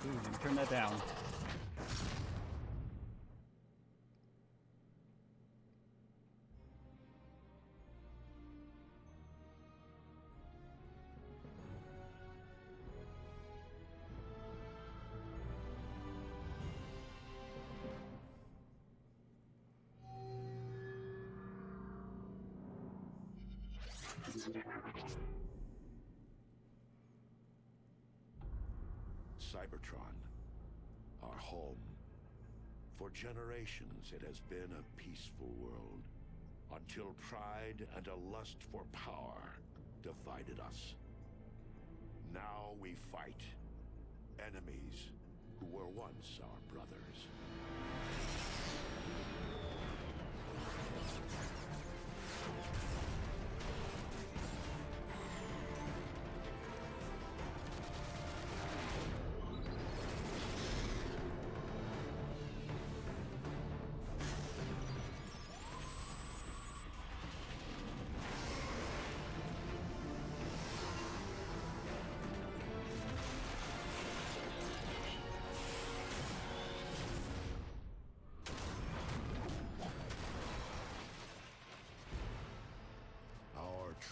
Please, turn that down. Cybertron, our home. For generations, it has been a peaceful world, until pride and a lust for power divided us. Now we fight enemies who were once our brothers.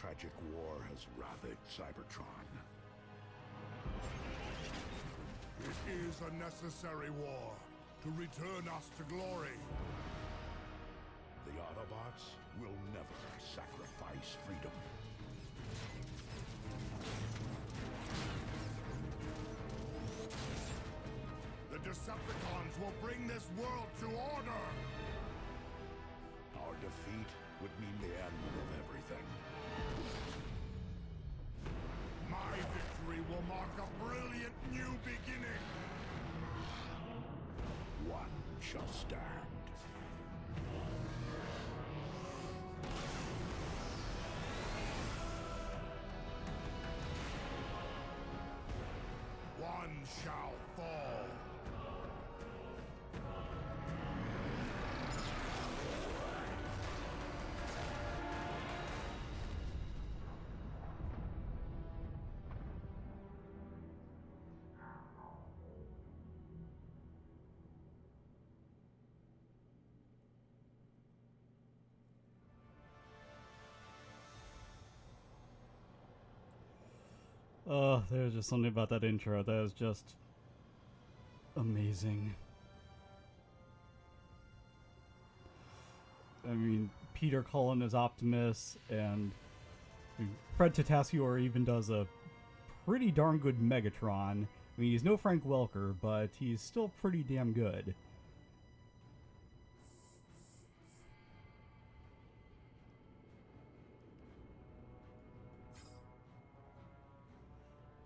Tragic war has ravaged Cybertron. It is a necessary war to return us to glory. The Autobots will never sacrifice freedom. The Decepticons will bring this world to order! Our defeat would mean the end of everything. My victory will mark a brilliant new beginning! One shall stand. One shall fall. Oh, there's just something about that intro that is just amazing. I mean, Peter Cullen as Optimus, and Fred Tatasciore even does a pretty darn good Megatron. I mean, he's no Frank Welker, but he's still pretty damn good.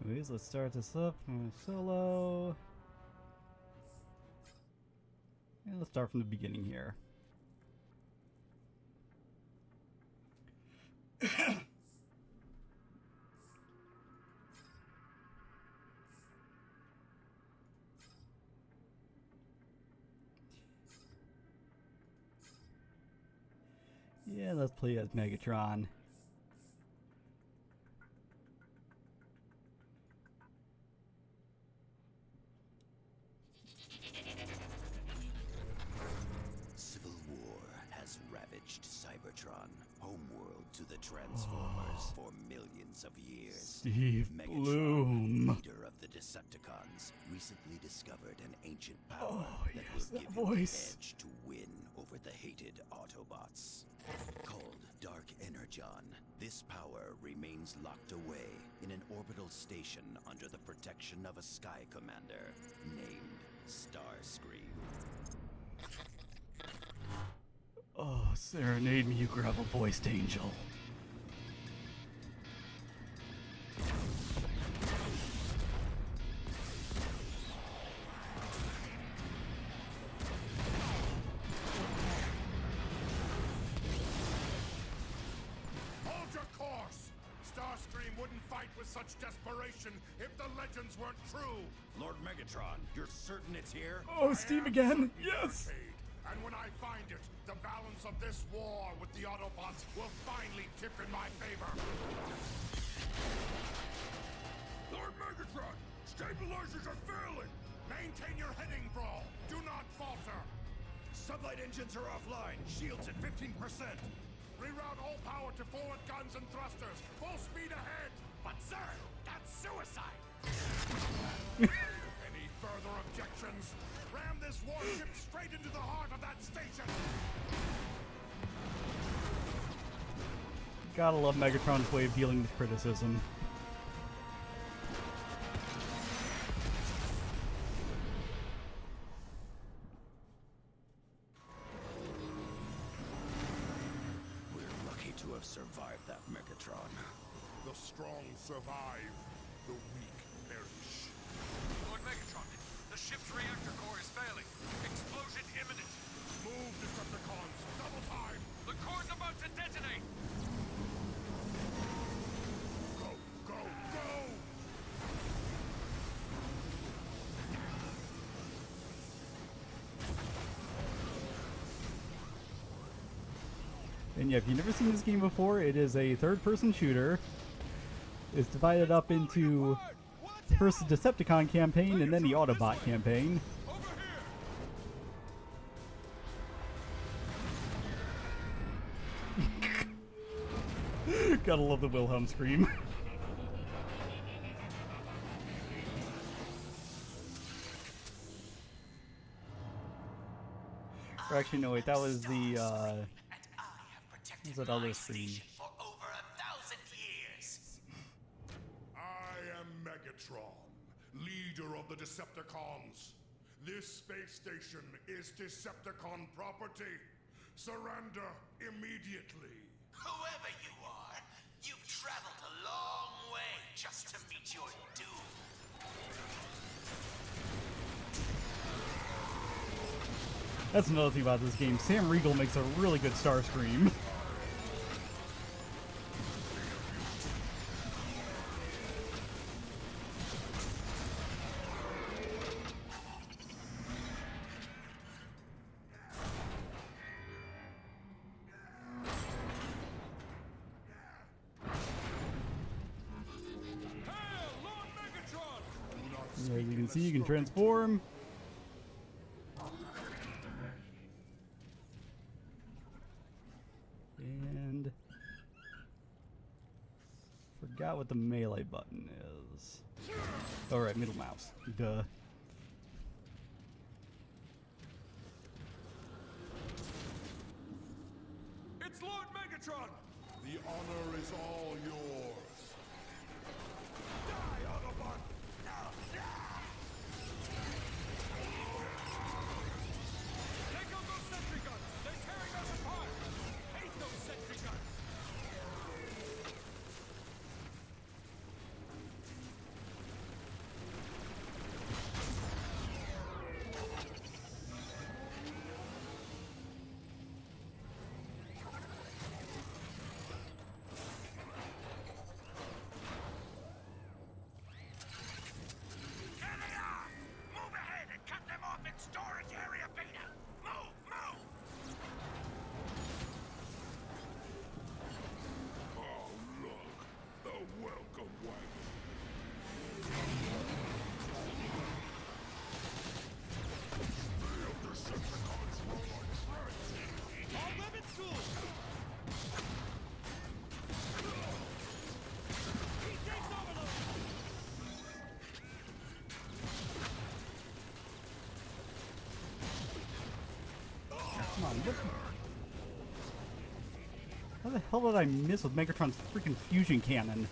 Anyways, let's start this up. Solo. And let's start from the beginning here. Yeah, let's play as Megatron. Civil war has ravaged Cybertron, homeworld to the Transformers, for millions of years. Steve Megatron, Bloom. leader of the Decepticons, recently discovered an ancient power that yes, will that give him the voice. edge to win over the hated Autobots. Called Dark Energon, this power remains locked away in an orbital station under the protection of a Sky Commander named Starscream. Oh, serenade me, you gravel-voiced angel. Hold your course! Starscream wouldn't fight with such desperation if the legends weren't true! Lord Megatron, you're certain it's here? Oh, Steve again! Certain Yes! you're paid. And when I find it, the balance of this war with the Autobots will finally tip in my favor. Lord Megatron, stabilizers are failing. Maintain your heading, Brawl. Do not falter. Sublight engines are offline. Shields at 15%. Reroute all power to forward guns and thrusters. Full speed ahead. But sir, that's suicide. Any further objections? Ram this warship straight into the heart of that station. Gotta love Megatron's way of dealing with criticism. We're lucky to have survived that, Megatron. The strong survive. The weak perish. Lord Megatron, the ship's reactor core is failing. Explosion imminent. Move, Decepticons. Double time. The core's about to detonate. Go, go, go! And yeah, if you've never seen this game before, it is a third-person shooter. It's divided up into first the Decepticon campaign and then the Autobot campaign. Over here. Gotta love the Wilhelm scream. Or actually, no, wait, that was the, was that other screen? For over 1,000 years. I am Megatron, leader of the Decepticons. This space station is Decepticon property. Surrender immediately. Whoever you are, you've traveled a long way just to meet your doom. That's another thing about this game. Sam Riegel makes a really good Starscream. Hail, Lord Megatron! As you can see, you can transform. And forgot what the melee button is. Oh, right, middle mouse. Duh. It's Lord Megatron! The honor is all yours. Die, Autobot! Take out those sentry guns! They're tearing us apart! Hate those sentry guns! Here they are! Move ahead and cut them off in storage area beta! Move, move! Oh, look! The welcome wagon! The Decepticons roll on track! All limits tools! He takes overload! Come on, what? How the hell did I miss with Megatron's freaking fusion cannon?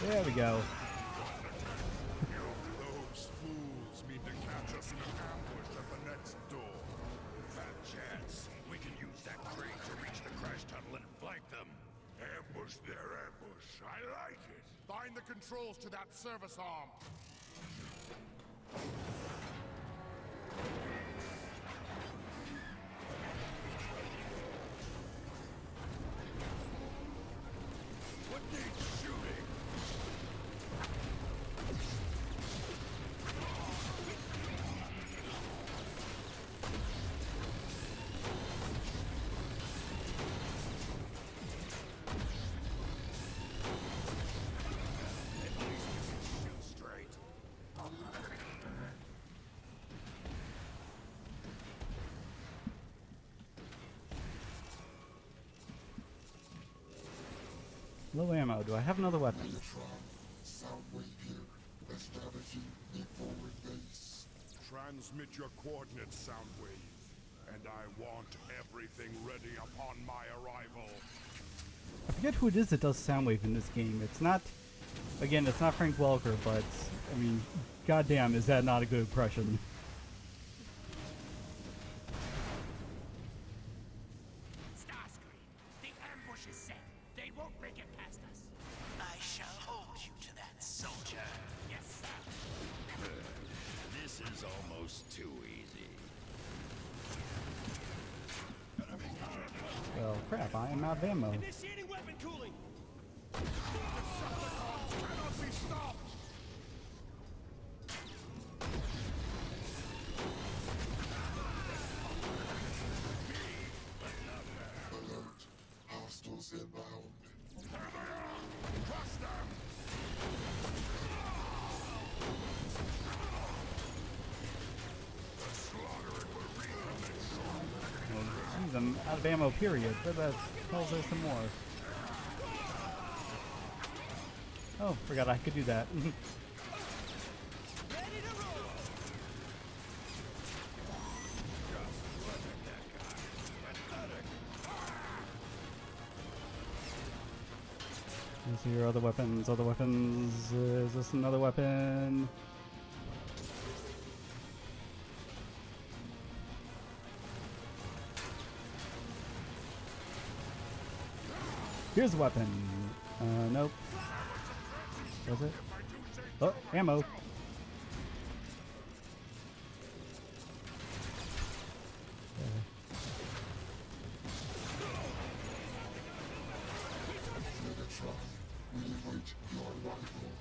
There we go. Those fools mean to catch us in an ambush at the next door. Fat chance. We can use that crane to reach the crash tunnel and flank them. Ambush their ambush. I like it. Find the controls to that service arm. What needs shooting? Low ammo. Do I have another weapon? Transmit your coordinates, Soundwave, and I want everything ready upon my arrival. I forget who it is that does Soundwave in this game. It's not, again, it's not Frank Welker, but, I mean, goddamn, is that not a good impression? Starscream, the ambush is set. They won't make it past us. I shall hold you to that, soldier. Yes, sir. This is almost too easy. Well, crap, I am out of ammo. Initiating weapon cooling. Cannot be stopped! Hostiles inbound. Crush them! The slaughtering will recommence. Well, geez, I'm out of ammo, period. But that tells us some more. Oh, forgot I could do that. Ready to roll. Let's see your other weapons. Other weapons. Is this another weapon? Here's a weapon. Nope. Was it? Oh, ammo. Megatron, we await your arrival.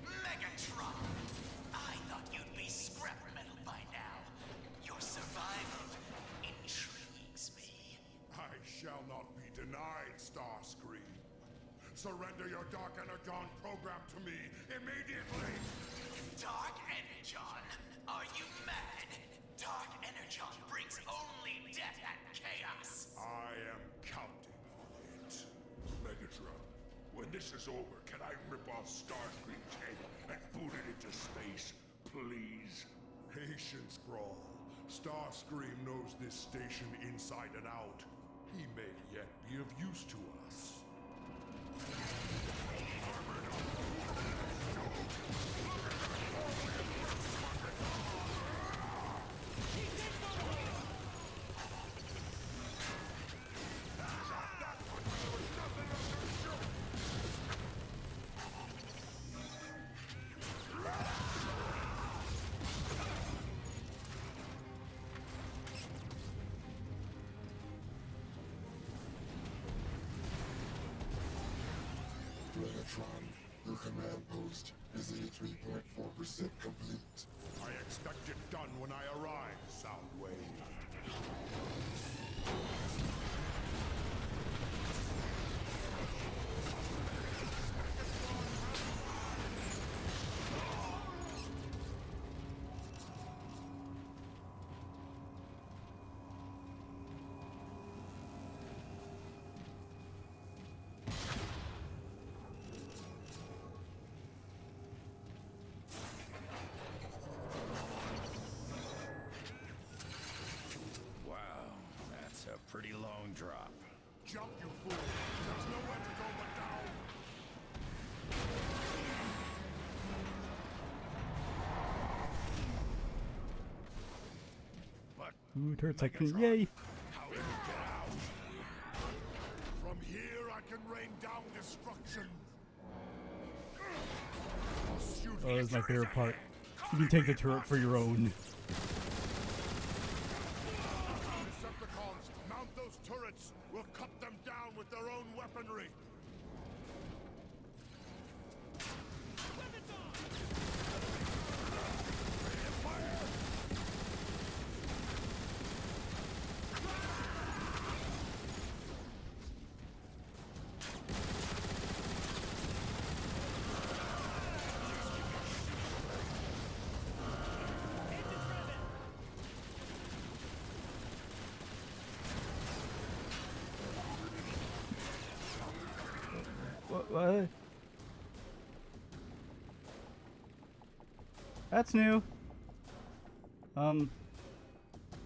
Megatron! I thought you'd be scrap metal by now. Your survival intrigues me. I shall not be denied, Starscream. Surrender your Dark Energon program to me immediately! Dark Energon? Are you mad? Dark Energon brings only death and chaos. I am counting on it. Megatron, when this is over, can I rip off Starscream's head and boot it into space, please? Patience, Brawl. Starscream knows this station inside and out. He may yet be of use to us. Megatron, your command post is 83.4% complete. I expect it done when I arrive, Soundwave. Wow, that's a pretty long drop. Jump, you fool! There's nowhere to go but down! But Ooh, turret section. Megatron, Yay! how do we get out? From here, I can rain down destruction. I'll shoot Oh, that's my you favorite part. ahead. You can take the turret for your own. Decepticons, mount those turrets. We'll cut them down with their own weaponry. Weapons on. What? That's new.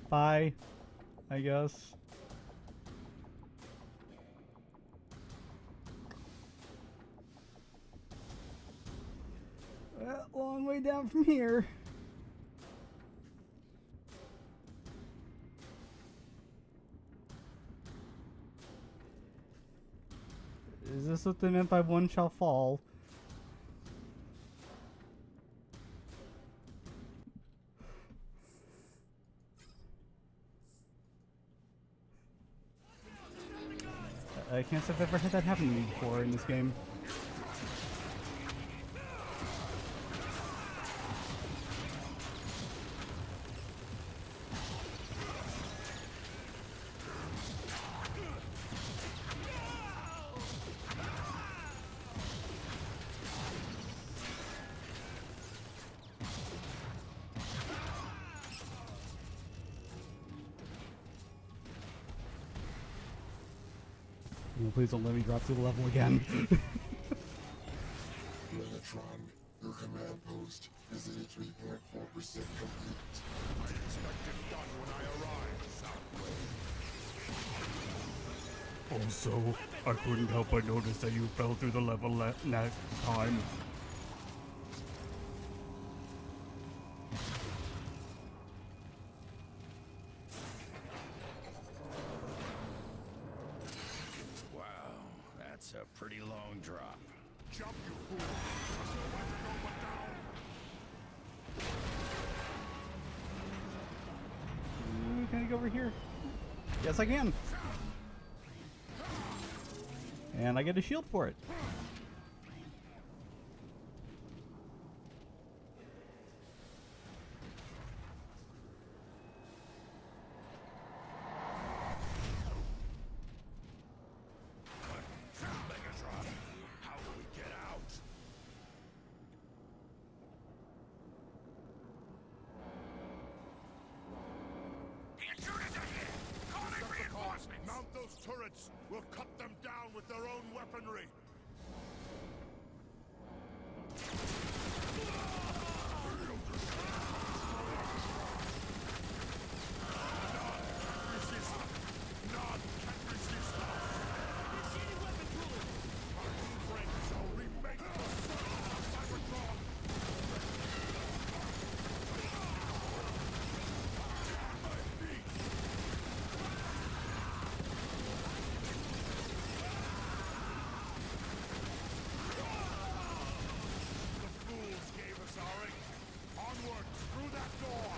Bye, I guess. Well, long way down from here. Is this what they meant by one shall fall? I can't say I've ever had that happen to me before in this game. Oh, please don't let me drop to the level again. Megatron, your command post is 83.4% complete. I expect it done when I arrive, Soundwave. Also, I couldn't help but notice that you fell through the level next time. Wow, that's a pretty long drop. Jump, you fool! There's no way to go but down! Can I go over here? Yes, I can. And I get a shield for it. Megatron, how do we get out? Mount those turrets! We'll cut them down with their own weaponry! None can resist us! Initiating weapon cooling! Our strength shall remake the soul of Cybertron! My feet! The fools gave us our ink! Onward, through that door!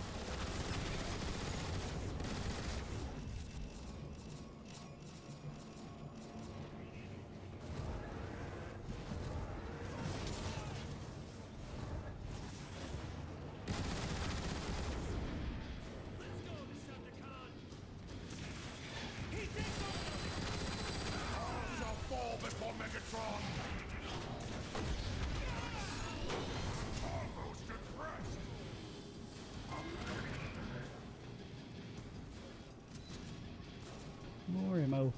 Let's go, Decepticon! He takes over! All shall fall before Megatron! Almost impressed! More ammo.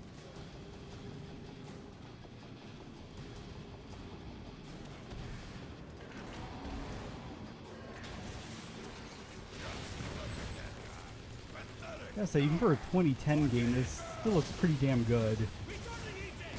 I gotta say, even for a 2010 game, this still looks pretty damn good. Returning Ethan!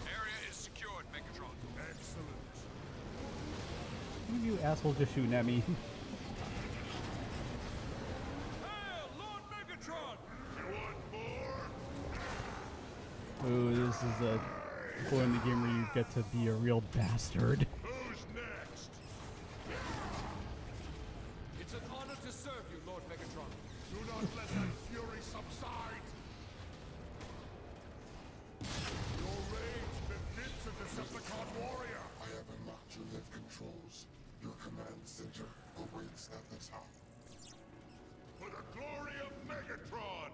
Area is secured, Megatron. Excellent. You assholes just shooting at me. Hail, Lord Megatron! this is a point in the game where you get to be a real bastard. Who's next? It's an honor to serve you, Lord Megatron. Do not let that fury subside. Your rage befits a Decepticon warrior. I have unlocked your lift controls. Your command center awaits at the top. For the glory of Megatron!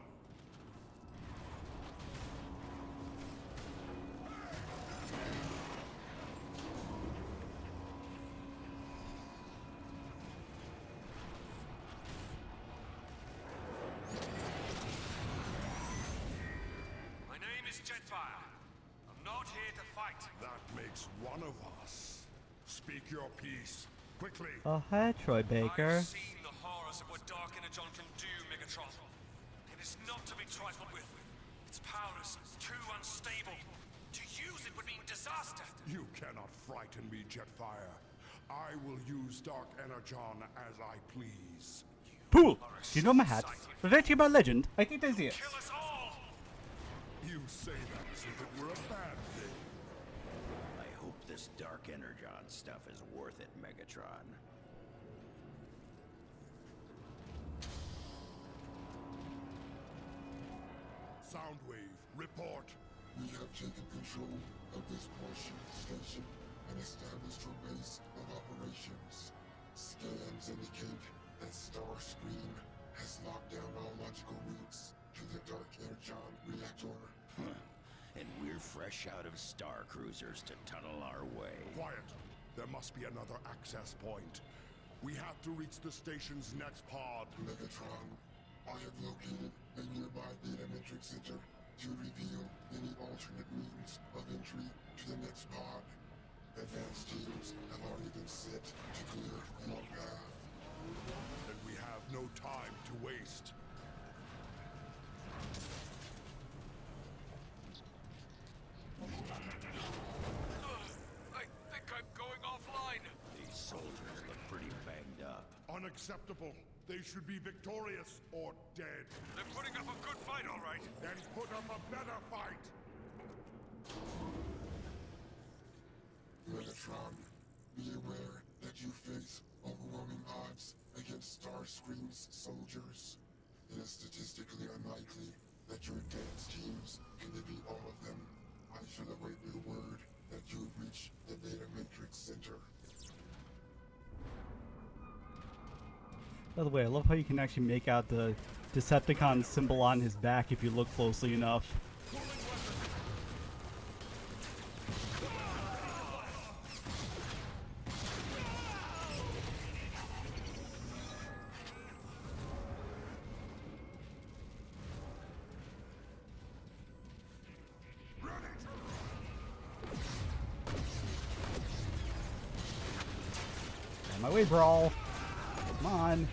My name is Jetfire. I'm not here to fight. That makes one of us. Speak your piece. Quickly. Oh, hi, Troy Baker. I've seen the horrors of what Dark Energon can do, Megatron. It is not to be trifled with. Its power is too unstable. To use it would mean disaster. You cannot frighten me, Jetfire. I will use Dark Energon as I please. Pool! Do you know my hat? Was that by legend? I think that's it. Kill us all! You say that as if it were a bad thing. I hope this Dark Energon stuff is worth it, Megatron. Soundwave, report. We have taken control of this portion of the station and established your base of operations. Scans indicate that Starscream has locked down all logical routes to the Dark Energon reactor. And we're fresh out of Star Cruisers to tunnel our way. Quiet. There must be another access point. We have to reach the station's next pod. Megatron, I have located a nearby data matrix center to reveal any alternate means of entry to the next pod. Advanced teams have already been set to clear your path. And we have no time to waste. I think I'm going offline. These soldiers look pretty banged up. Unacceptable. They should be victorious or dead. They're putting up a good fight, all right. Then put up a better fight. Megatron, be aware that you face overwhelming odds against Starscream's soldiers. It is statistically unlikely that your advanced teams can defeat all of them. I shall await your word that you have reached the data matrix center. By the way, I love how you can actually make out the Decepticon symbol on his back if you look closely enough. On my way, Brawl. Come on.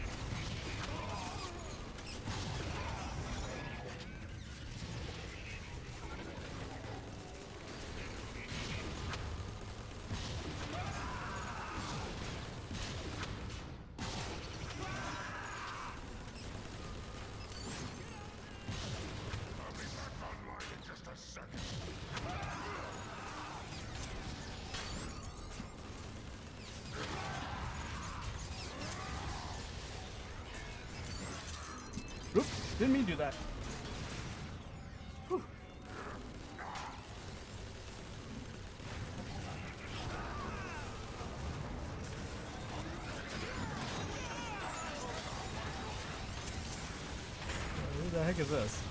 I'll be back online in just a second. Oops, didn't mean to do that. Whew. Who the heck is this?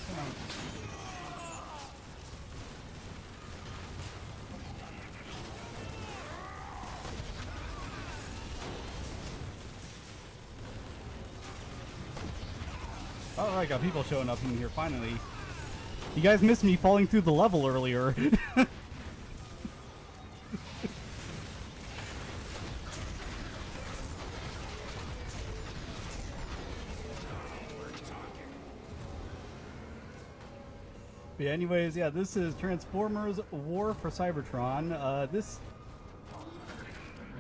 Come on. Alright, got people showing up in here finally. You guys missed me falling through the level earlier. But yeah, anyways, yeah, this is Transformers War for Cybertron. This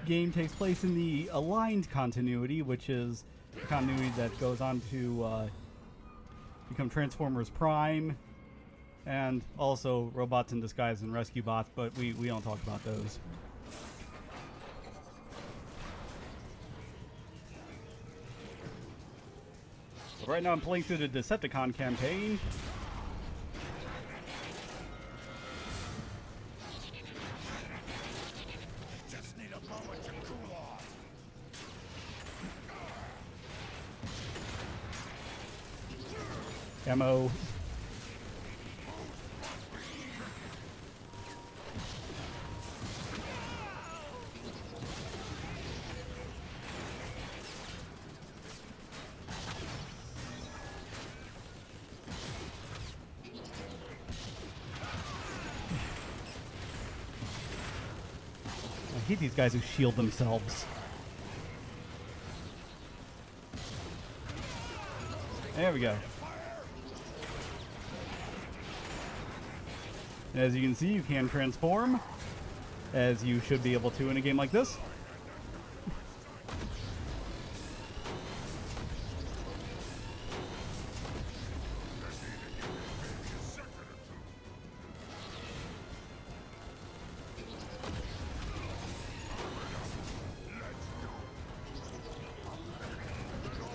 game takes place in the aligned continuity, which is the continuity that goes on to become Transformers Prime, and also robots in disguise and rescue bots, but we don't talk about those. But right now I'm playing through the Decepticon campaign. Just need a moment to cool off. Ammo. I hate these guys who shield themselves. There we go. As you can see, you can transform, as you should be able to in a game like this.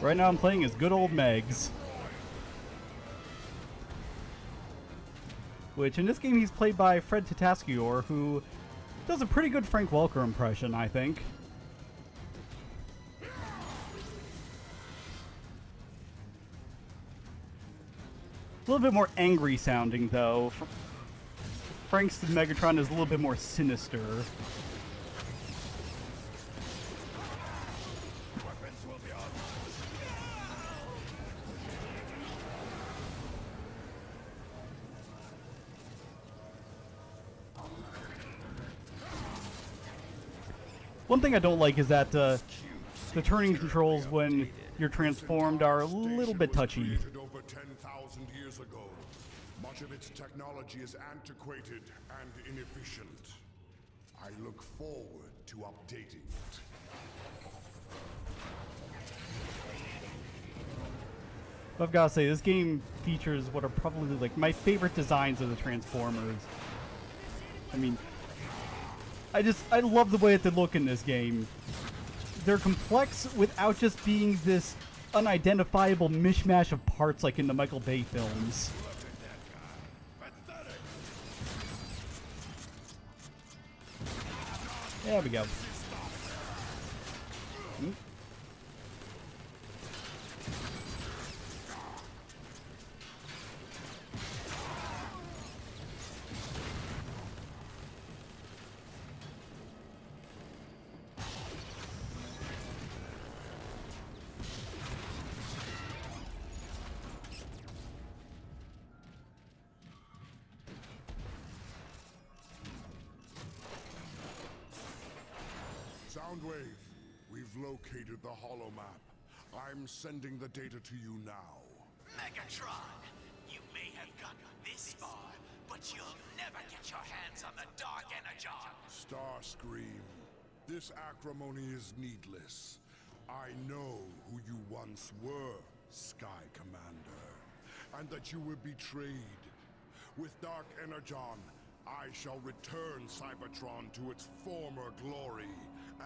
Right now I'm playing as good old Megs. Which, in this game, he's played by Fred Tatasciore, who does a pretty good Frank Welker impression, I think. A little bit more angry sounding, though. Frank's Megatron is a little bit more sinister. One thing I don't like is that the turning controls when you're transformed are a little bit touchy. Created over 10,000 years ago. Much of its technology is antiquated and inefficient. I look forward to updating it. I've got to say, this game features what are probably like my favorite designs of the Transformers. I mean, I love the way that they look in this game. They're complex without just being this unidentifiable mishmash of parts like in the Michael Bay films. There we go. Soundwave, we've located the holo map. I'm sending the data to you now. Megatron, you may have gotten this far, but you'll never get your hands on the Dark Energon. Starscream, this acrimony is needless. I know who you once were, Sky Commander, and that you were betrayed. With Dark Energon, I shall return Cybertron to its former glory,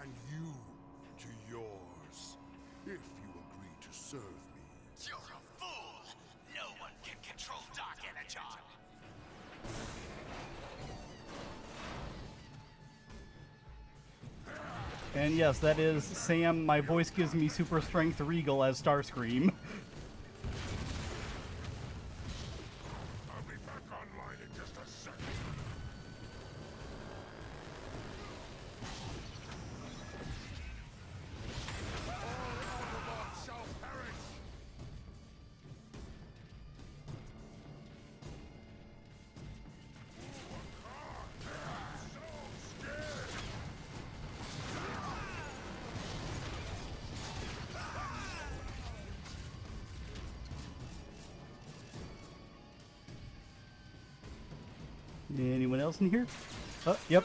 and you to yours, if you agree to serve me. You're a fool! No one can control Dark Energon! And yes, that is Sam, my voice gives me super strength Regal as Starscream. I'll be back online in just a second. All Autobots shall perish! Anyone else in here? Oh, yep.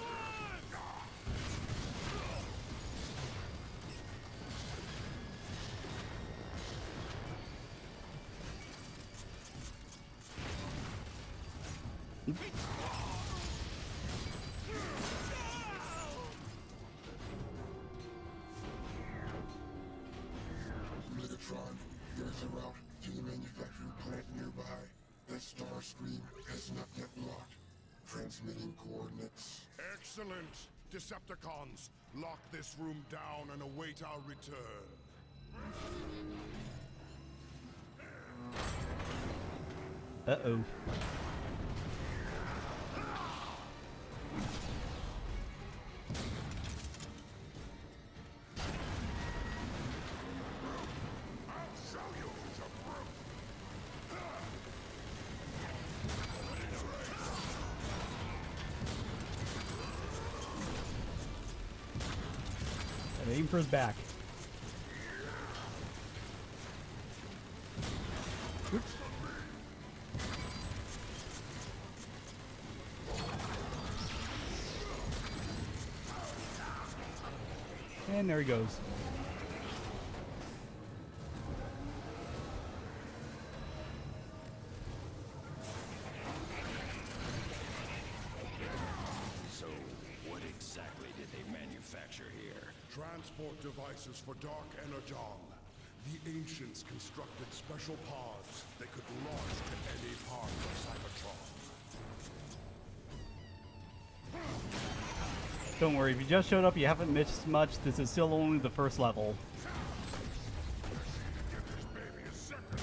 Megatron, there's a route to the manufacturing plant nearby. That Starscream has not yet locked. Transmitting coordinates. Excellent! Decepticons, lock this room down and await our return. Uh-oh. I'll show you who's a brute! And aim for his back. Oops. And there he goes. So, what exactly did they manufacture here? Transport devices for Dark Energon. The ancients constructed special pods they could launch to any part of Cybertron. Don't worry, if you just showed up, you haven't missed much. This is still only the first level. Give this baby a second.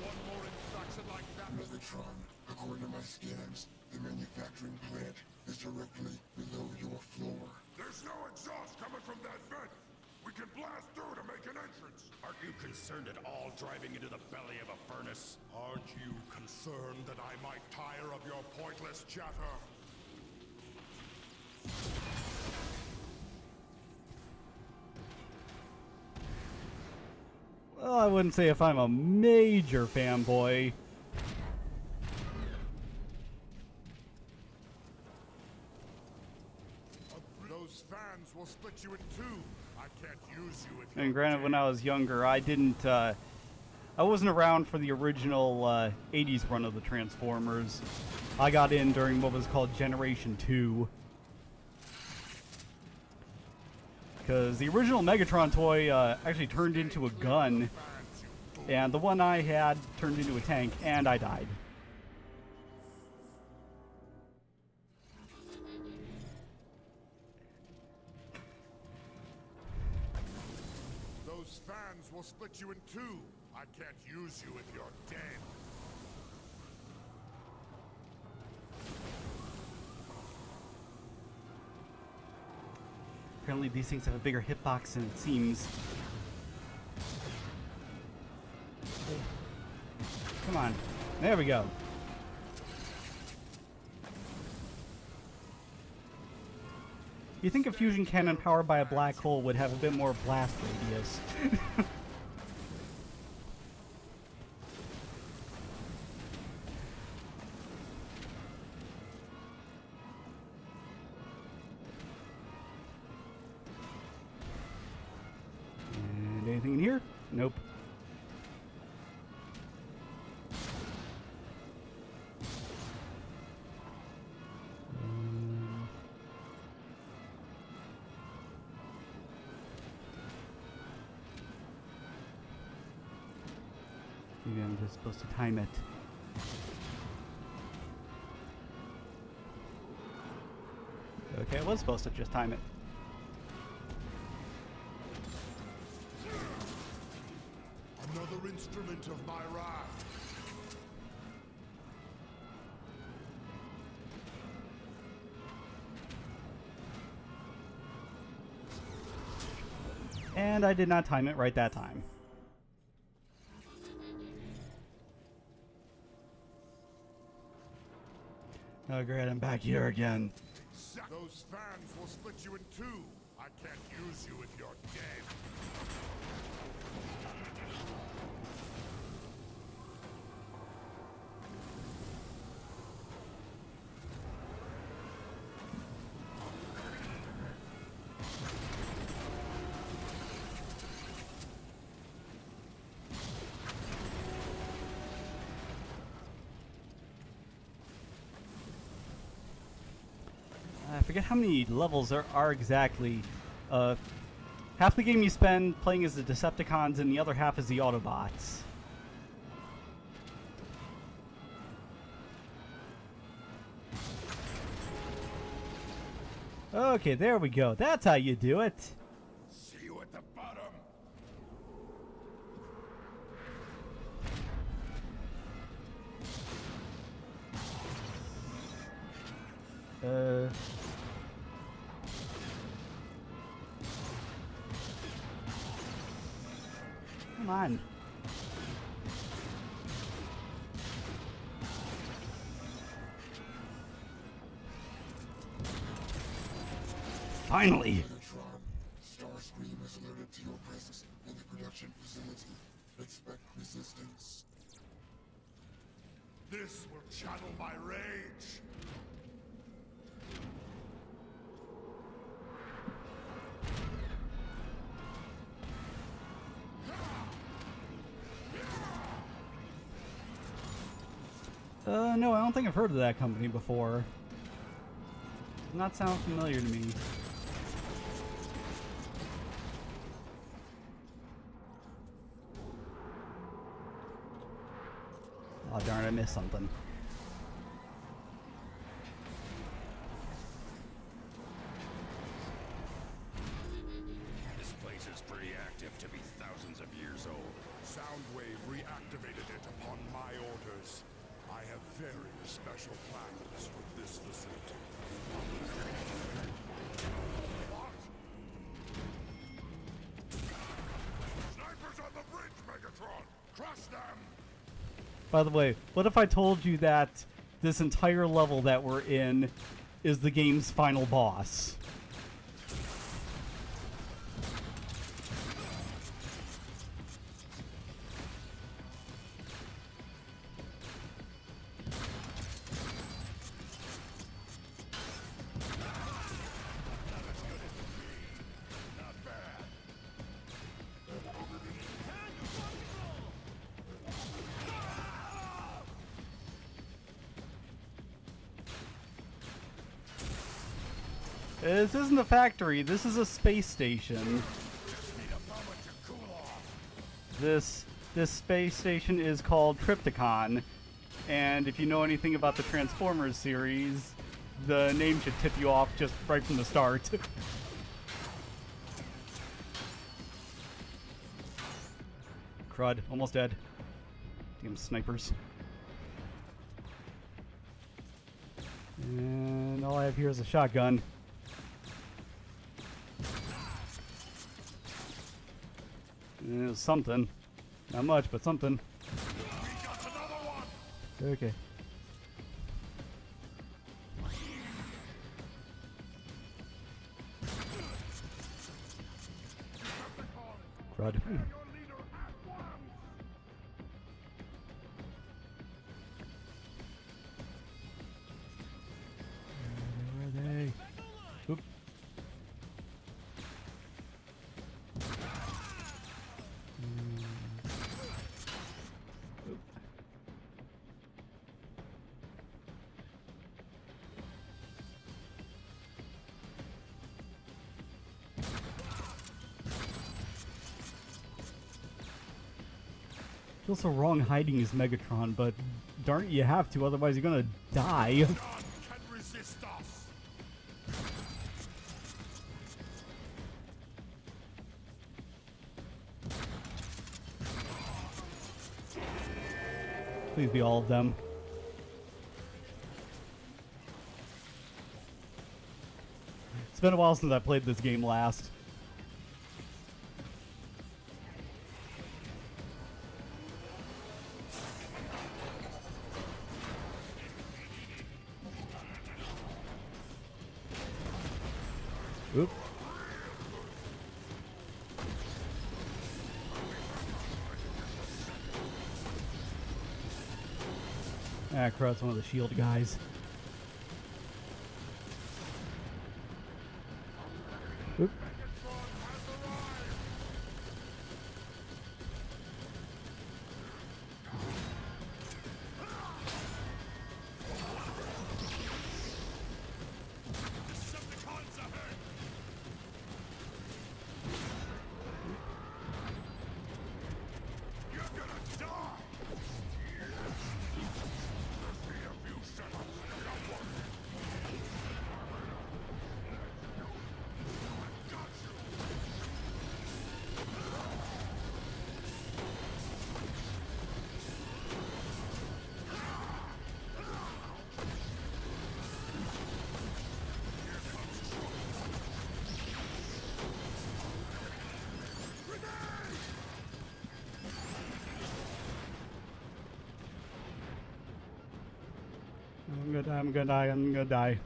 One more instruction like that. Megatron, according to my scans, the manufacturing plant is directly below your floor. There's no exhaust coming from that vent. We can blast through to make an entrance. Aren't you concerned at all driving into the belly of a furnace? Aren't you concerned that I might tire of your pointless chatter? Well, I wouldn't say if I'm a major fanboy. Those fans will split you in two. I can't use you if you're And granted, when dead. I was younger, I wasn't around for the original 80s run of the Transformers. I got in during what was called Generation 2. Because the original Megatron toy actually turned into a gun, and the one I had turned into a tank, and I died. Those fans will split you in two. I can't use you if you're dead. Apparently these things have a bigger hitbox than it seems. Come on. There we go. You think a fusion cannon powered by a black hole would have a bit more blast radius. And anything in here? Nope. Maybe I'm just supposed to time it. Okay, I was supposed to just time it. Another instrument of my wrath. And I did not time it right that time. Oh great, I'm back here again. Those fans will split you in two. I can't use you if you're dead. I forget how many levels there are exactly. Half the game you spend playing as the Decepticons and the other half is the Autobots. Okay, there we go. That's how you do it. See you at the bottom. Come on. Finally! Cybertron, Starscream is alerted to your presence in the production facility. Expect resistance. This will channel my rage. No, I don't think I've heard of that company before. Does not sound familiar to me. Oh darn, I missed something. This place is pretty active to be thousands of years old. Soundwave reactivated it upon my orders. I have very special plans for this facility. What? Snipers on the bridge, Megatron! Crush them! By the way, what if I told you that this entire level that we're in is the game's final boss? This isn't a factory, this is a space station. This space station is called Trypticon, and if you know anything about the Transformers series, the name should tip you off just right from the start. Crud, almost dead. Damn snipers. And all I have here is a shotgun. It was something. Not much, but something. Okay. Crud. Where are they? Oop. Feels so wrong hiding as Megatron, but darn it, you have to, otherwise you're gonna die. None can resist us. Please be all of them. It's been a while since I played this game last. Oop. Ah, crap, it's one of the shield guys. Oop. I'm gonna die, I'm gonna die.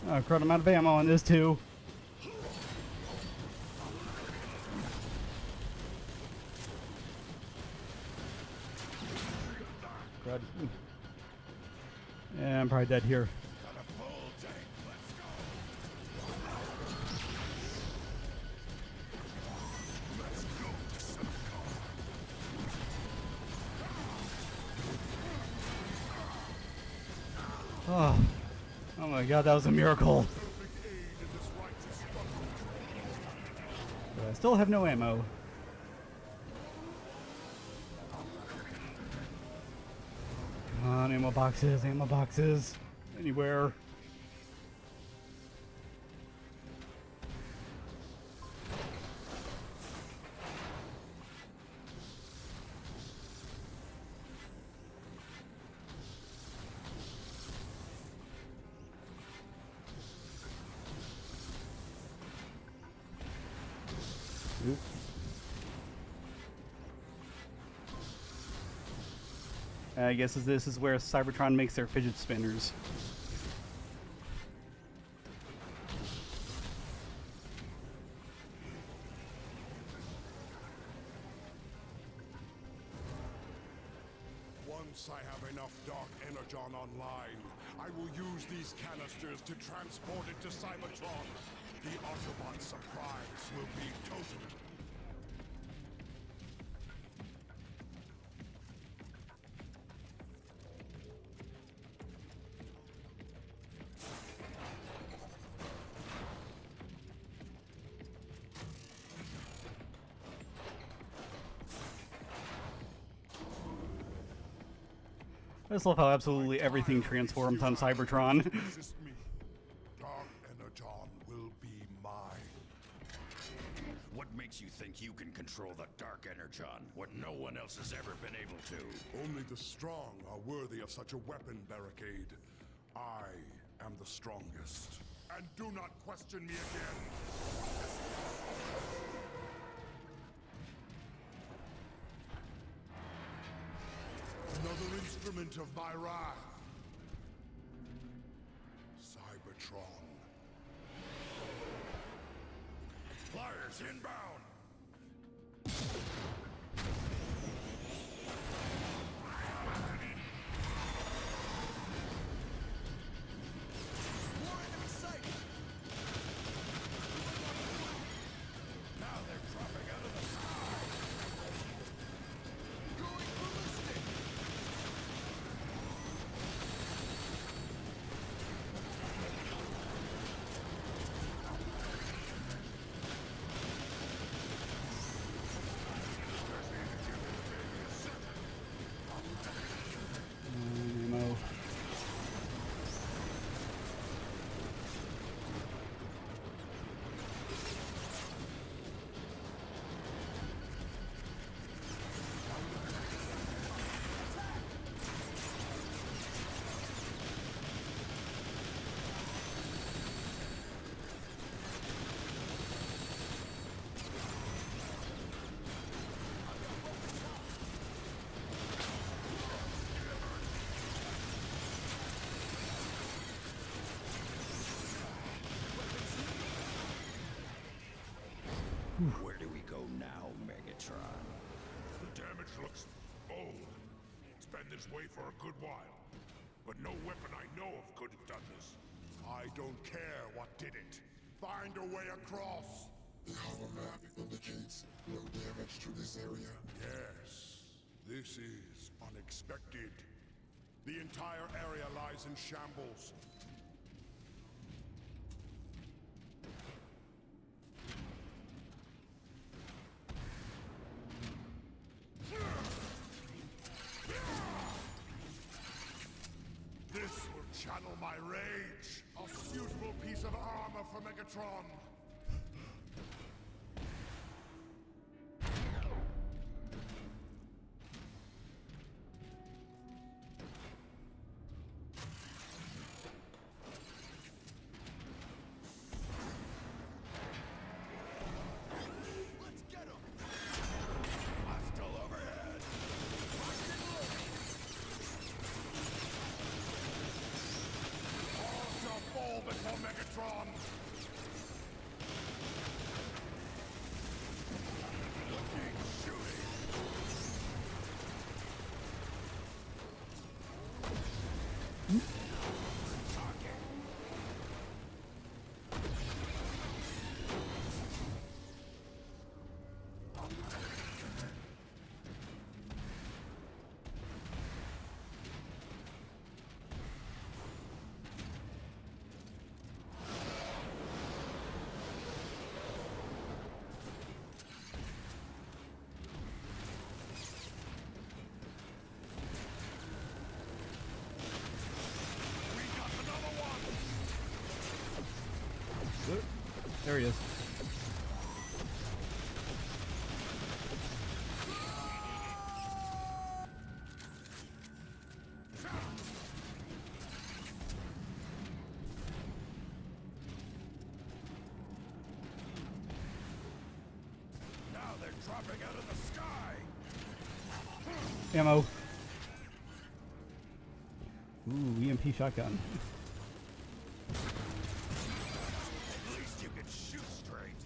Oh, crud, I'm out of ammo on this too. Crud. Yeah, I'm probably dead here. Oh. Oh my god, that was a miracle. But I still have no ammo. Come on, ammo boxes. Anywhere. Oop. I guess this is where Cybertron makes their fidget spinners. Once I have enough Dark Energon online, I will use these canisters to transport it to Cybertron. The Autobot surprise will be total. I just love how absolutely everything transforms on Cybertron. Resist me. Dark Energon will be mine. What makes you think you can control the Dark Energon? What no one else has ever been able to? Only the strong are worthy of such a weapon barricade. I am the strongest. And do not question me again. Another instrument of my wrath. Cybertron. Flyers inbound! More enemy sight! Now they're dropping out of the sky! Going ballistic! head this way for a good while. But no weapon I know of could have done this. I don't care what did it. Find a way across. The hollow map indicates no damage to this area. Yes, this is unexpected. The entire area lies in shambles. This will channel my rage. A suitable piece of armor for Megatron. Let's get him! Hostile overhead! All shall fall before Megatron. Looking, shooting. We got another one. There he is. Now they're dropping out of the sky. Ammo. Ooh, EMP shotgun. At least you can shoot straight.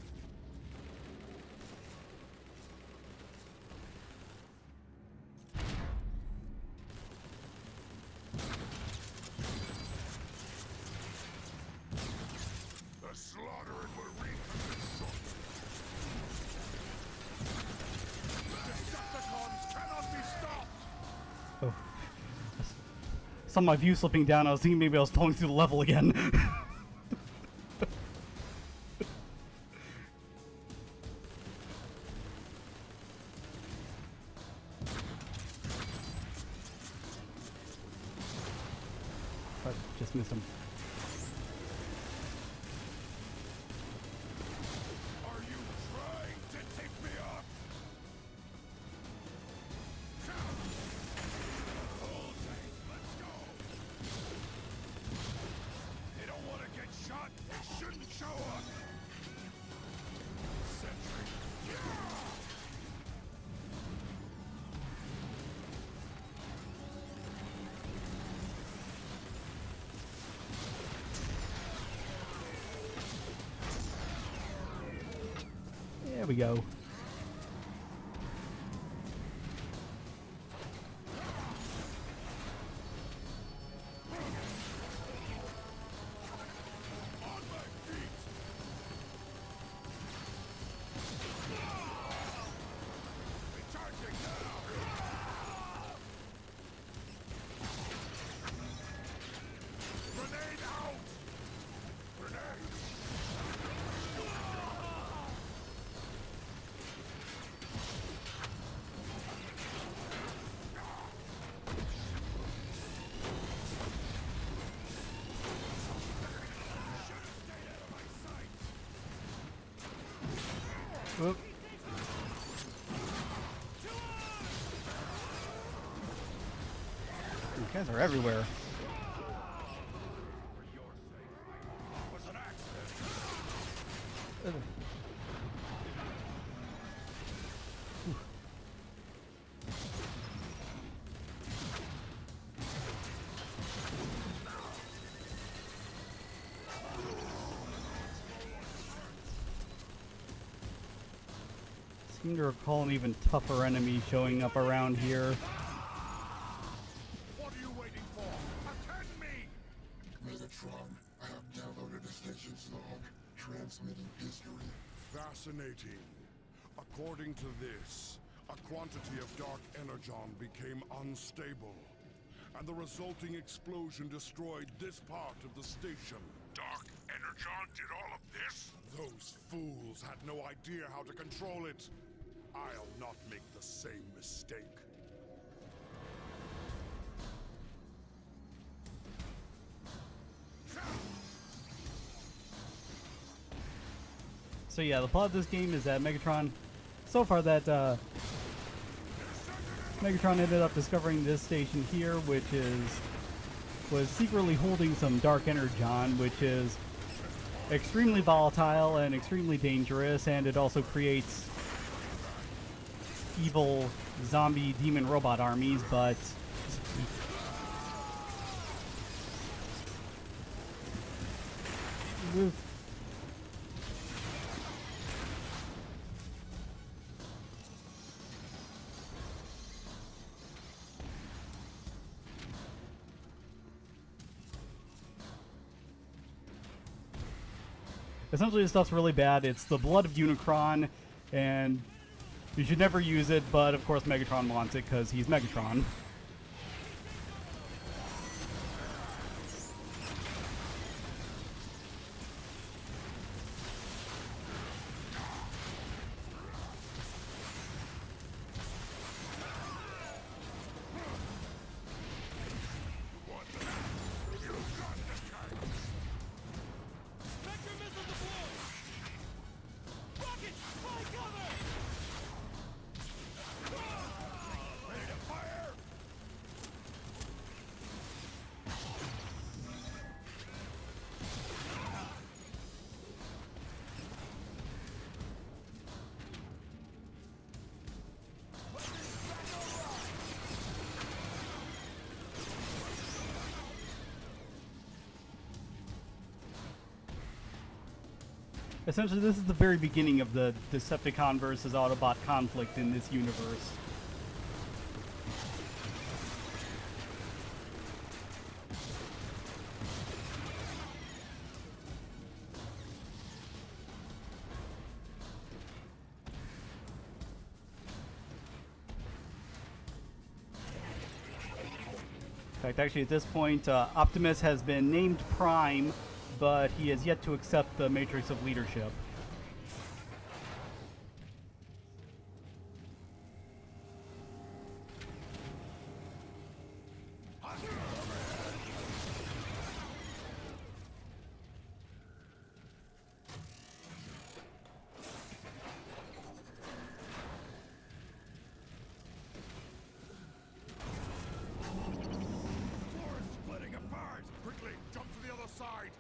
The slaughtering will reap from this sword. The Decepticons cannot be stopped. Oh. Saw my view slipping down. I was thinking maybe I was falling through the level again. But just missed him. Are you trying to take me off? Full tank, let's go. They don't want to get shot. They shouldn't show up. Sentry. There we go. On my feet. Recharging now. Grenade out. Grenade. Oop. These guys are everywhere. Was an accident. Seem to recall an even tougher enemy showing up around here. Cybertron. I have downloaded a station's log, transmitting history. Fascinating. According to this, a quantity of dark energon became unstable, and the resulting explosion destroyed this part of the station. Dark Energon did all of this? Those fools had no idea how to control it. I'll not make the same mistake. So yeah, the plot of this game is that Megatron, so far that Megatron ended up discovering this station here, which was secretly holding some dark energon, which is extremely volatile and extremely dangerous, and it also creates evil zombie demon robot armies, but essentially, this stuff's really bad. It's the blood of Unicron, and you should never use it, but of course Megatron wants it because he's Megatron. Essentially, this is the very beginning of the Decepticon versus Autobot conflict in this universe. In fact, actually, at this point, Optimus has been named Prime, but he has yet to accept the Matrix of Leadership. Floor is splitting apart! Quickly, jump to the other side!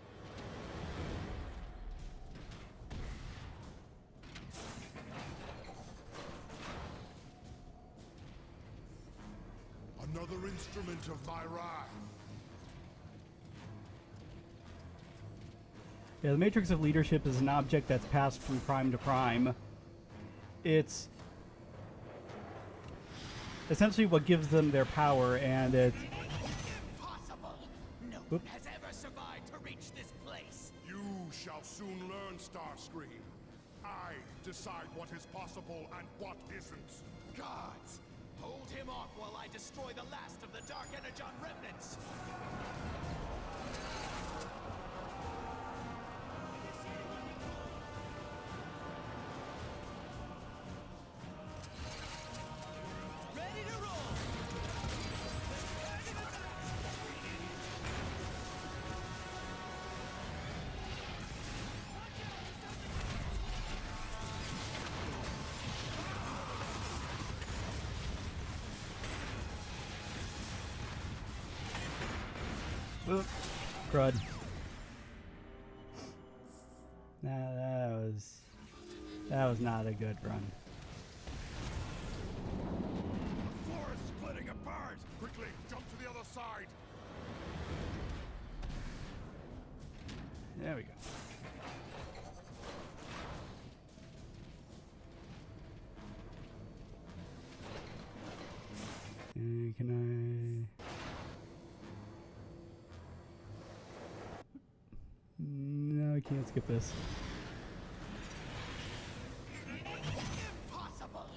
Another instrument of my wrath. Yeah, the Matrix of Leadership is an object that's passed from prime to prime. It's essentially what gives them their power, and it... Impossible! No Oop. one has ever survived to reach this place. You shall soon learn, Starscream. I decide what is possible and what isn't. Gods! Hold him off while I destroy the last of the Dark Energon remnants! Ready to roll! Oop. Crud. Nah, that was not a good run. The floor is splitting apart! Quickly, jump to the other side! There we go. Can I... can't skip this. Impossible!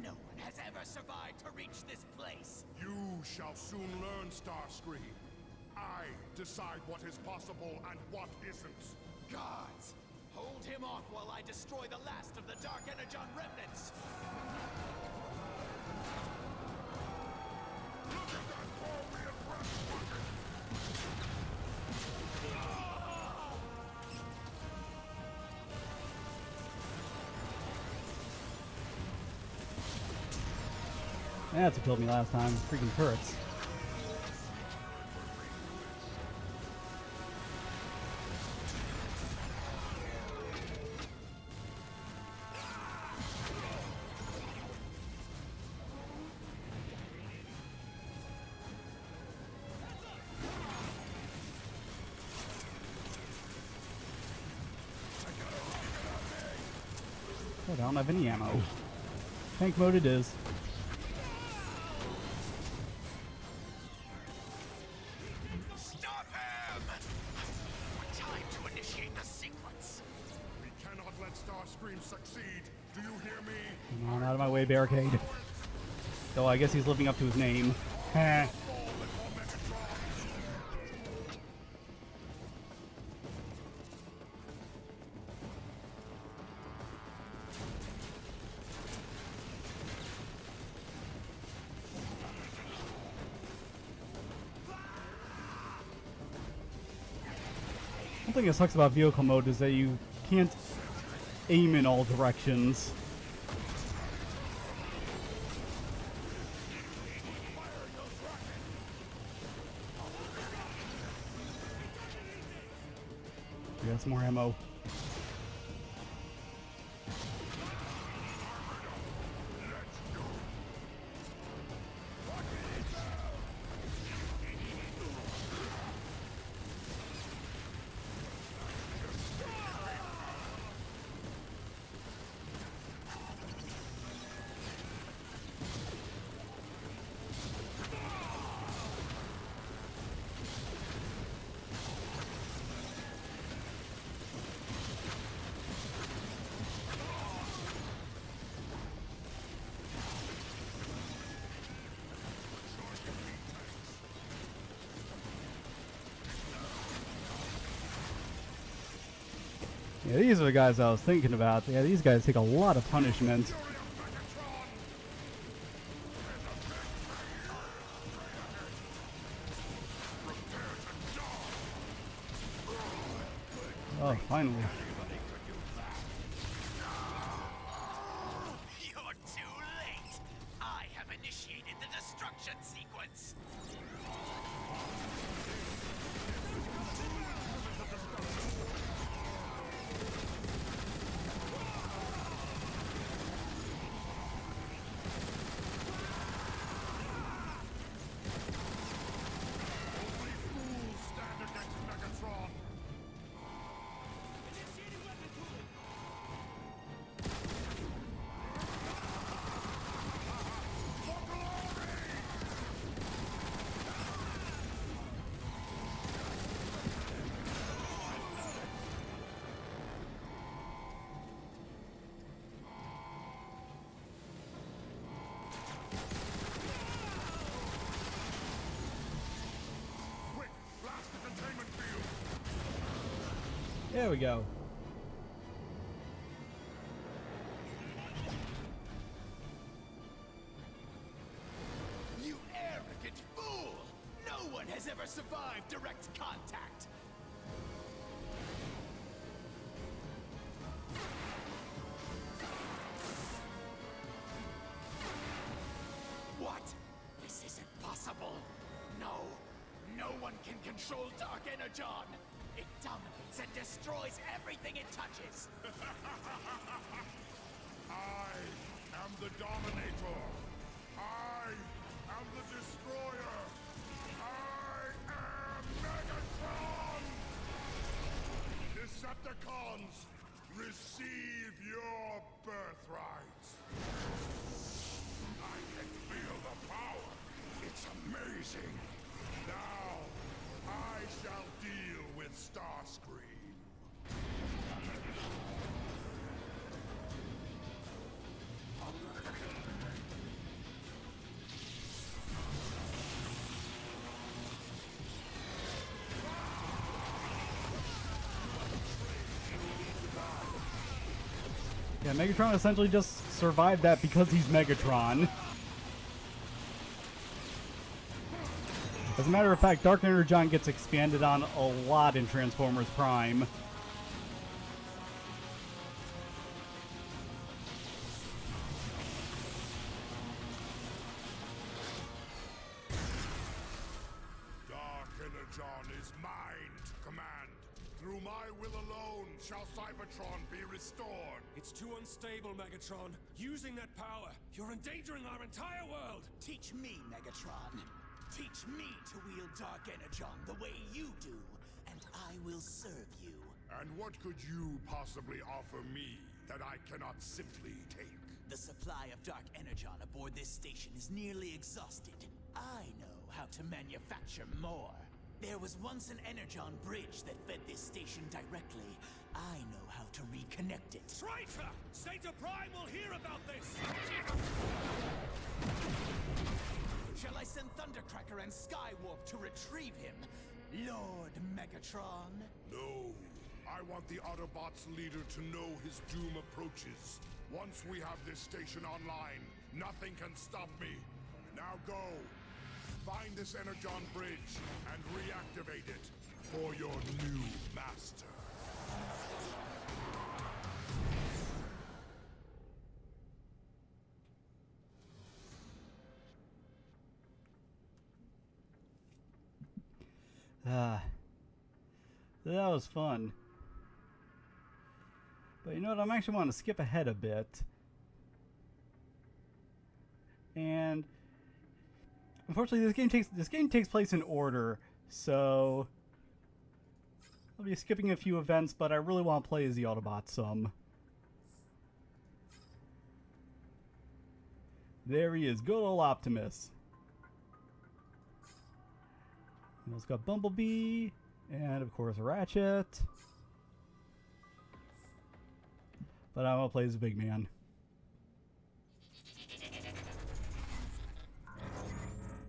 No one has ever survived to reach this place. You shall soon learn, Starscream. I decide what is possible and what isn't. Guards, hold him off while I destroy the last of the Dark Energon remnants. Look at that four-wheel breast rocket! That's what killed me last time. Freaking turrets. Oh, I don't have any ammo. Tank mode it is. Stop him! Time to initiate the sequence. We cannot let Starscream succeed. Do you hear me? Come on, out of my way, barricade. Oh, I guess he's living up to his name. Heh. Fall before Megatron! One thing that sucks about vehicle mode is that you can't aim in all directions. We got some more ammo. Yeah, these are the guys I was thinking about. Yeah, these guys take a lot of punishment. Oh, finally. You're too late. I have initiated the destruction sequence. Fools stand against Megatron! Quick, blast the containment field! There we go. You arrogant fool! No one has ever survived direct contact! What? This isn't possible. No. No one can control Dark Energon. It dominates and destroys everything it touches. I am the Dominator. I am the Destroyer. I am Megatron! Decepticons, receive your birthright. I can feel the power. It's amazing. Now, I shall deal with Starscream. Yeah, Megatron essentially just survived that because he's Megatron. As a matter of fact, Dark Energon gets expanded on a lot in Transformers Prime. Dark Energon is mine to command. Through my will alone shall Cybertron be restored. It's too unstable, Megatron. Using that power, you're endangering our entire world. Teach me, Megatron. Teach me to wield Dark Energon the way you do, and I will serve you. And what could you possibly offer me that I cannot simply take? The supply of Dark Energon aboard this station is nearly exhausted. I know how to manufacture more. There was once an Energon bridge that fed this station directly. I know how to reconnect it. Traitor! Zeta Prime will hear about this! Shall I send Thundercracker and Skywarp to retrieve him? Lord Megatron? No. I want the Autobots' leader to know his doom approaches. Once we have this station online, nothing can stop me. Now go. Find this Energon bridge and reactivate it for your new master. That was fun. But you know what? I'm actually want to skip ahead a bit. And unfortunately, this game takes place in order, so I'll be skipping a few events. But I really want to play as the Autobots some. There he is, good old Optimus. It's got Bumblebee, and of course Ratchet. But I want to play as a big man.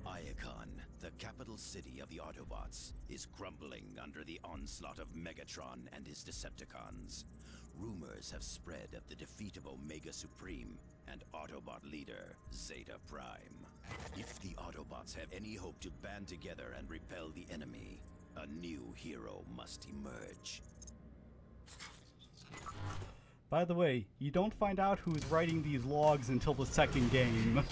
Iacon, the capital city of the Autobots, is crumbling under the onslaught of Megatron and his Decepticons. Rumors have spread of the defeat of Omega Supreme and Autobot leader Zeta Prime. If the Autobots have any hope to band together and repel the enemy, a new hero must emerge. By the way, you don't find out who's writing these logs until the second game.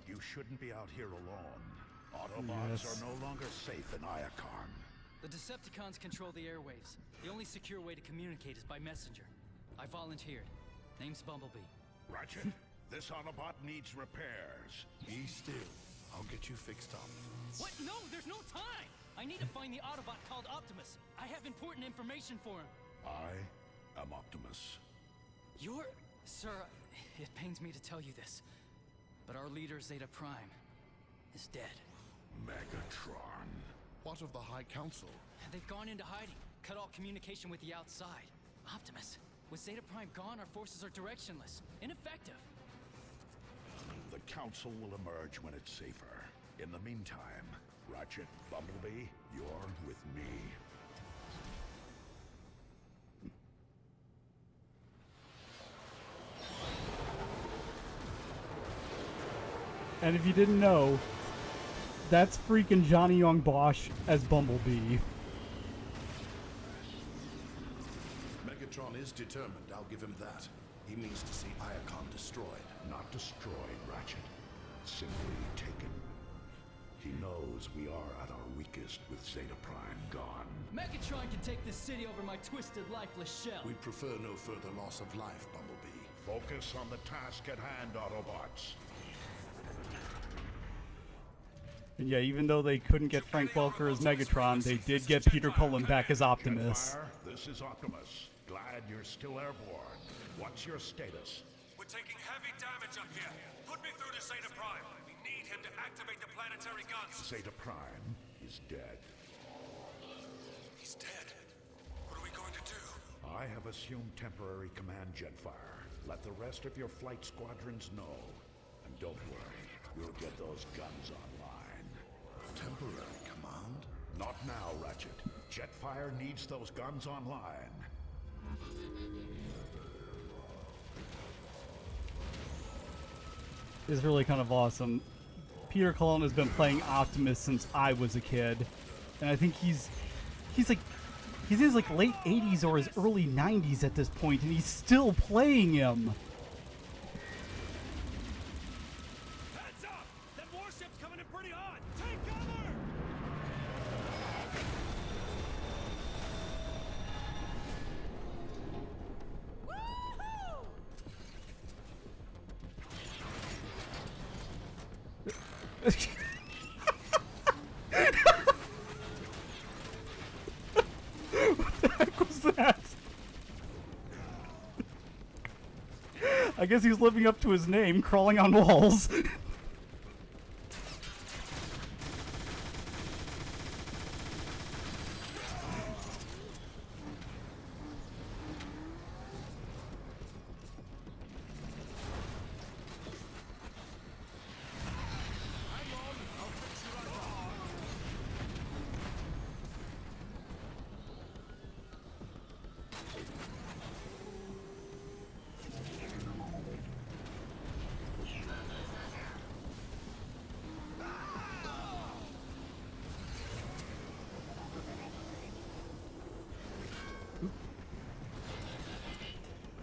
You shouldn't be out here alone. Autobots are no longer safe in Iacon. The Decepticons control the airwaves. The only secure way to communicate is by messenger. I volunteered. Name's Bumblebee. Ratchet, this Autobot needs repairs. Be still. I'll get you fixed up. What? No, there's no time! I need to find the Autobot called Optimus. I have important information for him. I am Optimus. You're... Sir, it pains me to tell you this, but our leader, Zeta Prime, is dead. Megatron. What of the High Council? They've gone into hiding, cut all communication with the outside. Optimus, with Zeta Prime gone, our forces are directionless, ineffective. The Council will emerge when it's safer. In the meantime, Ratchet, Bumblebee, you're with me. And if you didn't know, that's freaking Johnny Young Bosch as Bumblebee. Megatron is determined, I'll give him that. He means to see Iacon destroyed. Not destroyed, Ratchet. Simply taken. He knows we are at our weakest with Zeta Prime gone. Megatron can take this city over my twisted, lifeless shell. We prefer no further loss of life, Bumblebee. Focus on the task at hand, Autobots. And yeah, even though they couldn't get Frank Welker as Megatron, they did get Peter Cullen back as Optimus. Jetfire, this is Optimus. Glad you're still airborne. What's your status? We're taking heavy damage up here. Put me through to Zeta Prime. We need him to activate the planetary guns. Zeta Prime is dead. He's dead. What are we going to do? I have assumed temporary command, Jetfire. Let the rest of your flight squadrons know. And don't worry, we'll get those guns online. Temporary command? Not now, Ratchet. Jetfire needs those guns online. Is really kind of awesome. Peter Cullen has been playing Optimus since I was a kid, and I think he's in his like late 80s or his early 90s at this point, and he's still playing him. Heads up! That warship's coming in pretty hot! Take cover! What the heck was that? I guess he's living up to his name, crawling on walls.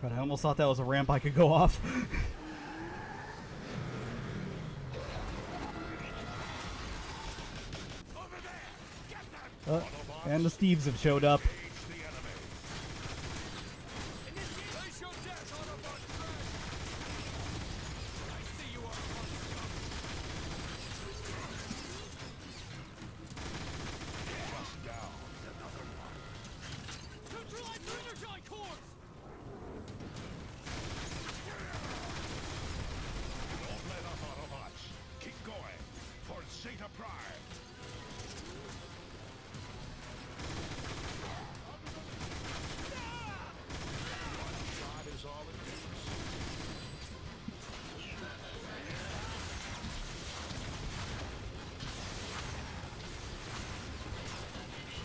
God, I almost thought that was a ramp I could go off. And the Steves have showed up. Zeta Prime! One shot is all it takes.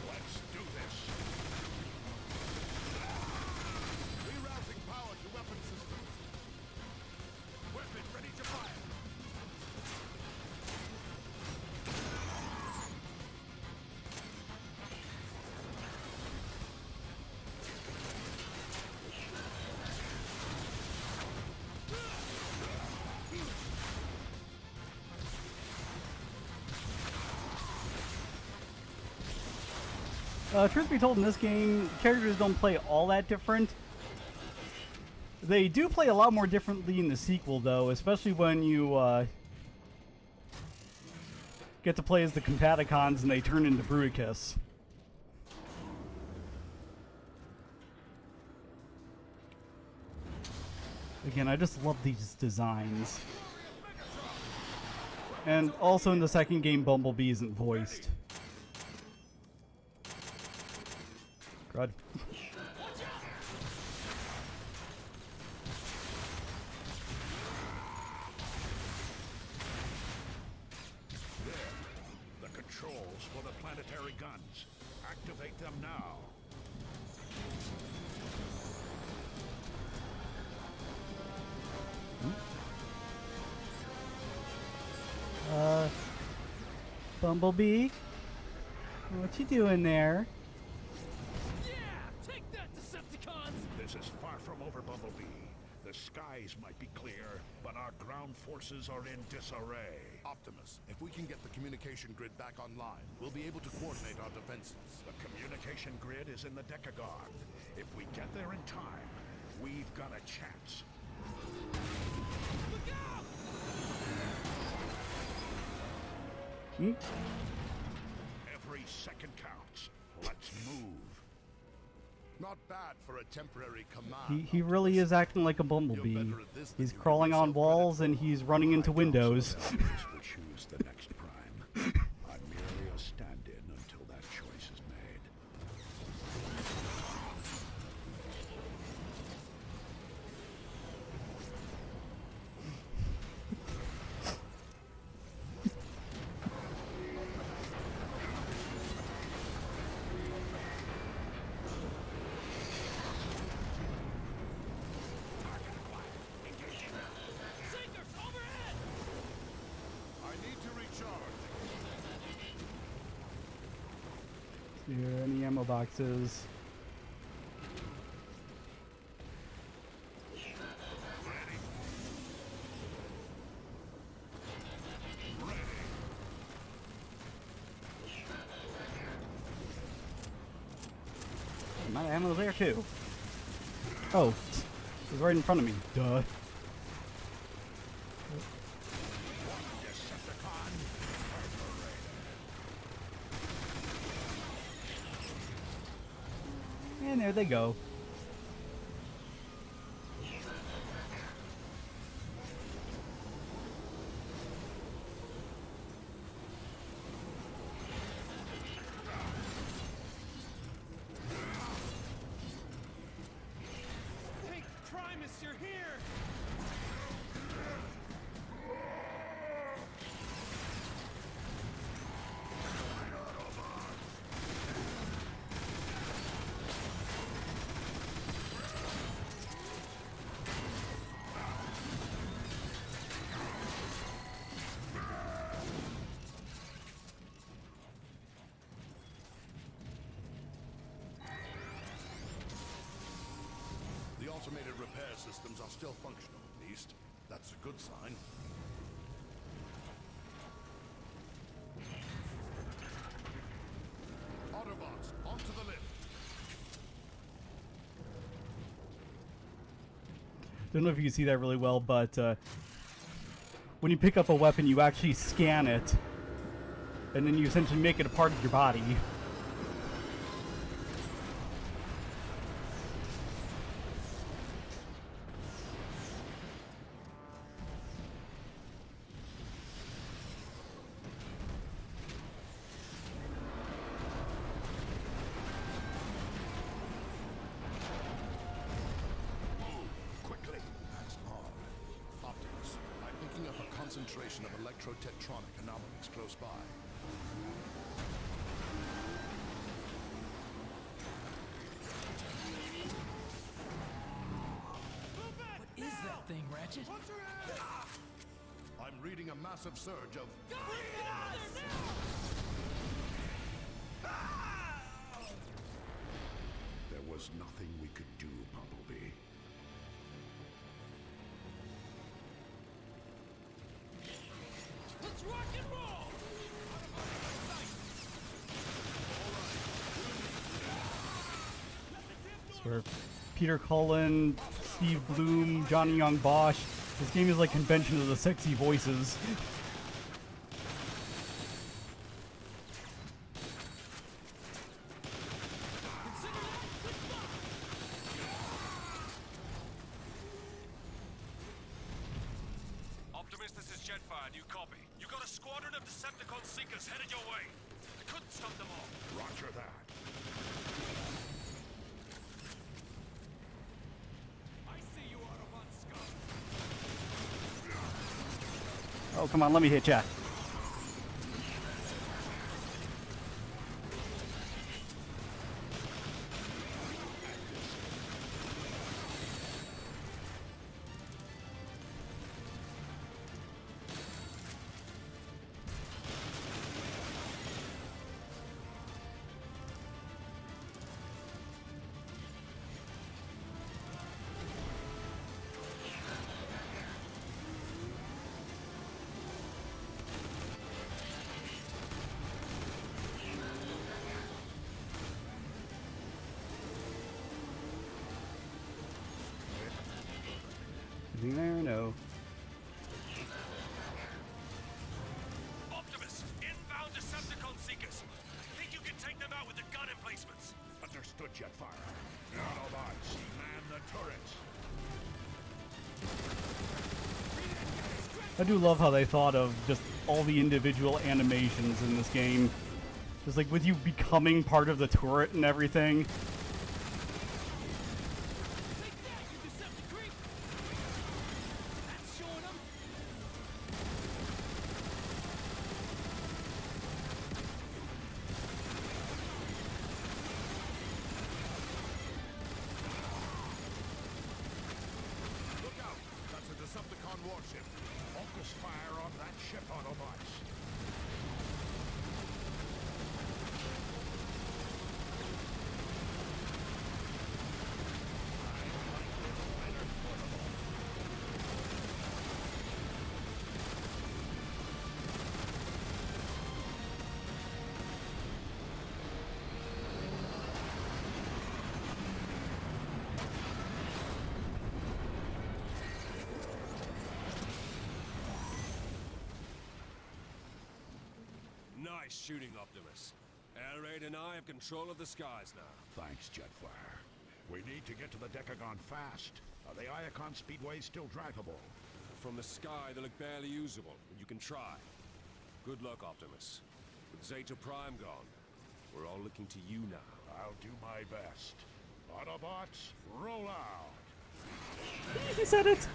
Let's do this! Rerouting power to weapon systems. Weapon ready to fire. Truth be told, in this game, characters don't play all that different. They do play a lot more differently in the sequel, though, especially when you get to play as the Combaticons and they turn into Bruticus. Again, I just love these designs. And also in the second game, Bumblebee isn't voiced. God. There. The controls for the planetary guns. Activate them now. Bumblebee? What you doing there? Yeah! Take that, Decepticons! This is far from over, Bumblebee. The skies might be clear, but our ground forces are in disarray. Optimus, if we can get the communication grid back online, we'll be able to coordinate our defenses. The communication grid is in the Decagon. If we get there in time, we've got a chance. Look out! Hmm? Every second counts. Let's move. Not bad for a temporary command. He really is acting like a bumblebee. He's crawling on walls and he's running into windows. Will choose the next prime. I'm merely a stand-in until that choice is made. I need to recharge. Here, any ammo boxes? My ammo's there too. Oh, it was right in front of me. Duh. And there they go. Hey, Primus, you're here! The automated repair systems are still functional, at least. That's a good sign. Autobots, onto the lift. Don't know if you can see that really well, but when you pick up a weapon, you actually scan it, and then you essentially make it a part of your body. Quickly. That's hard. Optimus, I'm picking up a concentration of electrotetronic anomalies close by. What is that thing, Ratchet? I'm reading a massive surge of... There was nothing we could do, Bumblebee. Let's rock and roll! It's where Peter Cullen, Steve Bloom, Johnny Young Bosch. This game is like convention of the sexy voices. Optimus, this is Jetfire. Do you copy? You got a squadron of Decepticon Seekers headed your way. I couldn't stop them all. Roger that. I see you, Autobot scum. Oh, come on, let me hit ya. Anything there? No. Optimus, inbound! I do love how they thought of just all the individual animations in this game. Just like with you becoming part of the turret and everything. Take that, you deceptive creep! That's showing them. Look out! That's a Decepticon warship. Focus fire on that ship, Autobots. Nice shooting, Optimus. Air Raid and I have control of the skies now. Thanks, Jetfire. We need to get to the Decagon fast. Are the Iacon speedways still drivable? From the sky, they look barely usable, but you can try. Good luck, Optimus. With Zeta Prime gone, we're all looking to you now. I'll do my best. Autobots, roll out! He said it!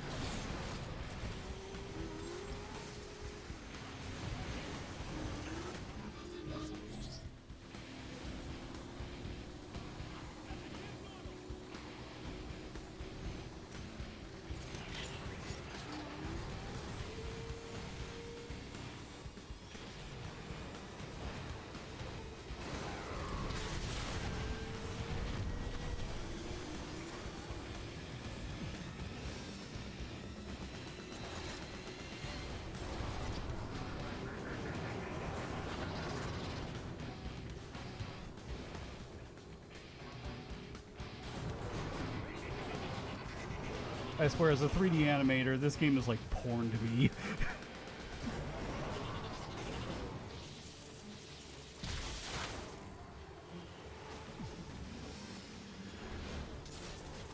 I swear, as a 3D animator, this game is like porn to me.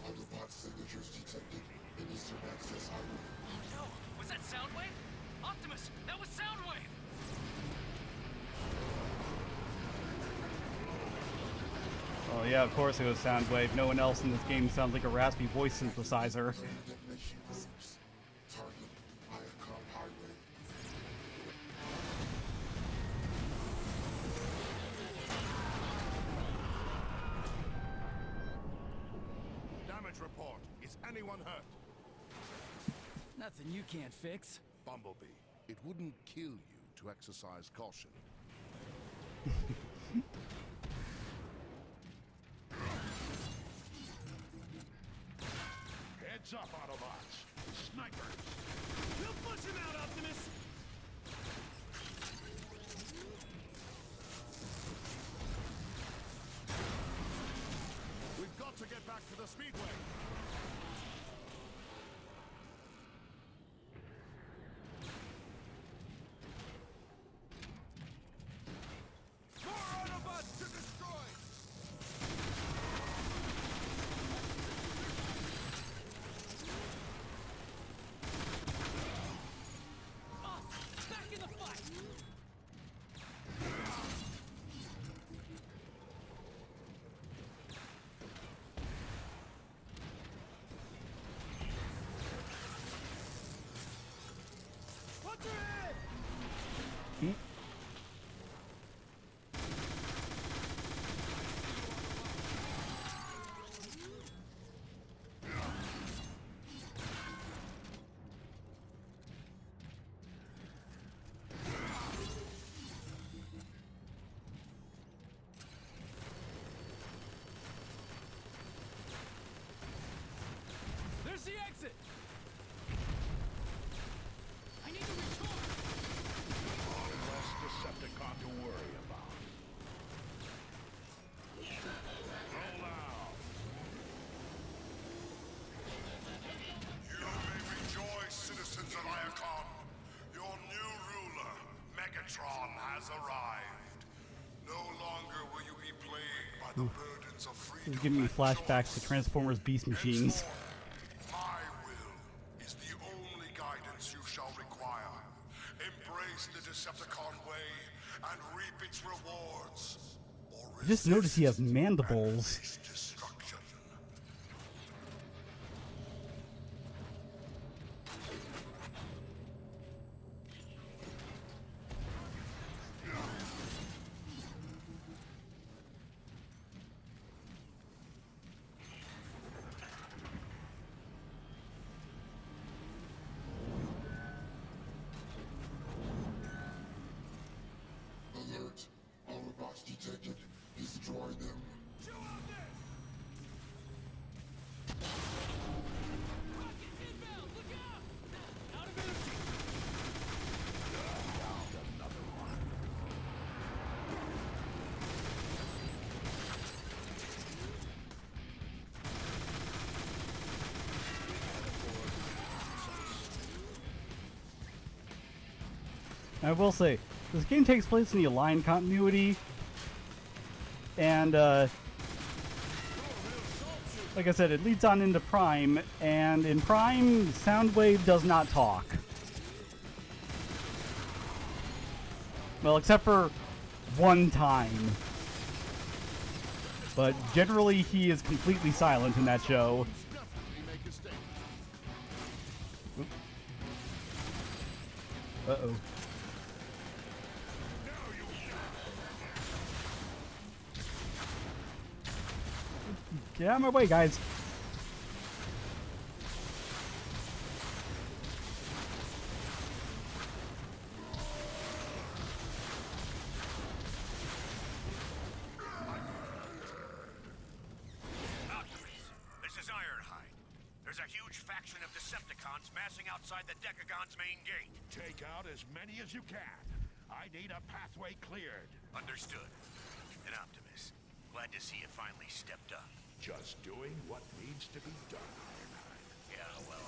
Autobot signatures detected in Eastern Access Highway. No, was that Soundwave? Optimus, that was Soundwave! Oh yeah, of course it was Soundwave. No one else in this game sounds like a raspy voice synthesizer. Zone detonation groups. Target Iacon Highway. Damage report. Is anyone hurt? Nothing you can't fix. Bumblebee, it wouldn't kill you to exercise caution. Heads up, Autobots. Snipers. We'll push him out, Optimus! We've got to get back to the speedway. More Autobots to destroy! Us! Back in the fight! Punch her head! There's the exit! I need to recharge! One less Decepticon to worry about. Roll out. You may rejoice, citizens of Iacon. Your new ruler, Megatron, has arrived. No longer will you be plagued by the burdens of freedom. It's giving me and flashbacks to choice. Transformers Beast Machines. Henceforth, my will is the only guidance you shall require. Embrace the Decepticon way and reap its rewards. Or Just notice he has resist mandibles. and face destruction. Alert. Autobots detected. Destroy them. I will say, this game takes place in the Aligned continuity, and like I said, it leads on into Prime, and in Prime, Soundwave does not talk. Well, except for one time. But generally, he is completely silent in that show. Uh-oh. Get out of my way, guys. This is Ironhide. There's a huge faction of Decepticons massing outside the Decagon's main gate. Take out as many as you can. I need a pathway cleared. Understood. And Optimus, glad to see you finally stepped up. Just doing what needs to be done, Ironhide. Yeah, well.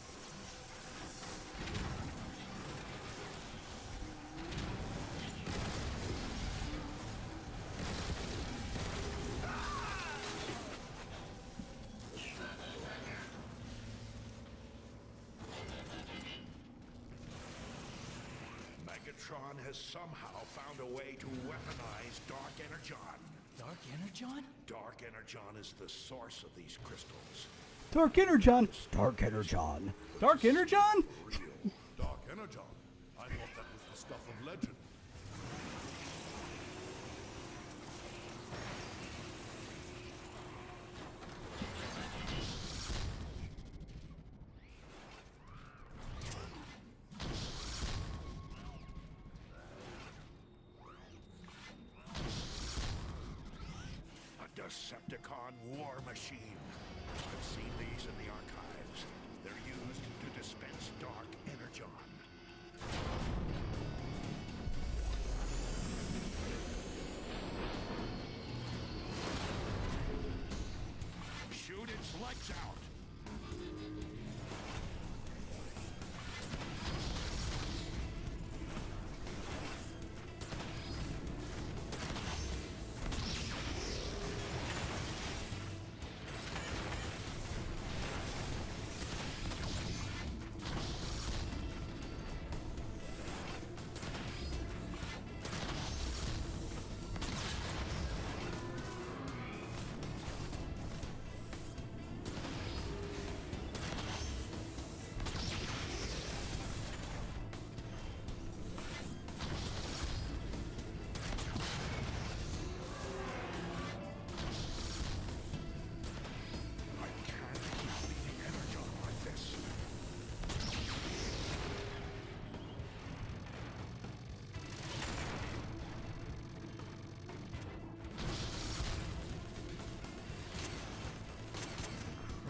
Megatron has somehow found a way to weaponize Dark Energon. Dark Energon? Dark Energon is the source of these crystals. Dark Energon! Dark Energon! Dark Energon? Real Dark Energon. I thought that was the stuff of legend. A Decepticon war machine. I've seen these in the archives. They're used to dispense Dark Energon. Shoot its legs out!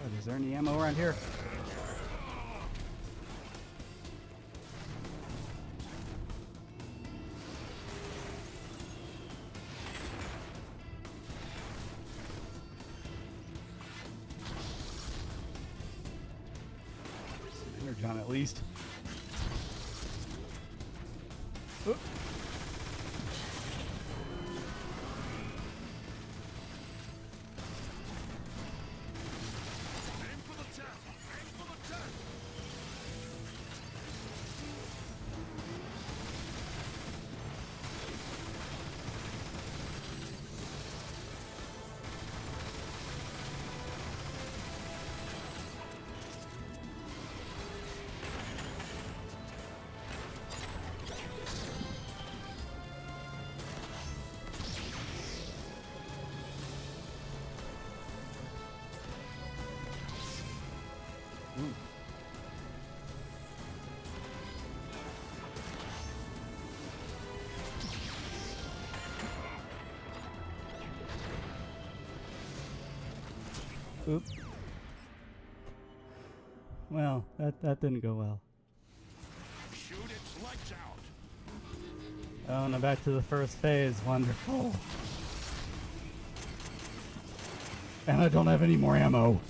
God, is there any ammo around here? Energon at least. Oop. Aim for the chest! Aim for the chest! Oops. Well, that didn't go well. Shoot its lights out. Oh, now back to the first phase. Wonderful. And I don't have any more ammo.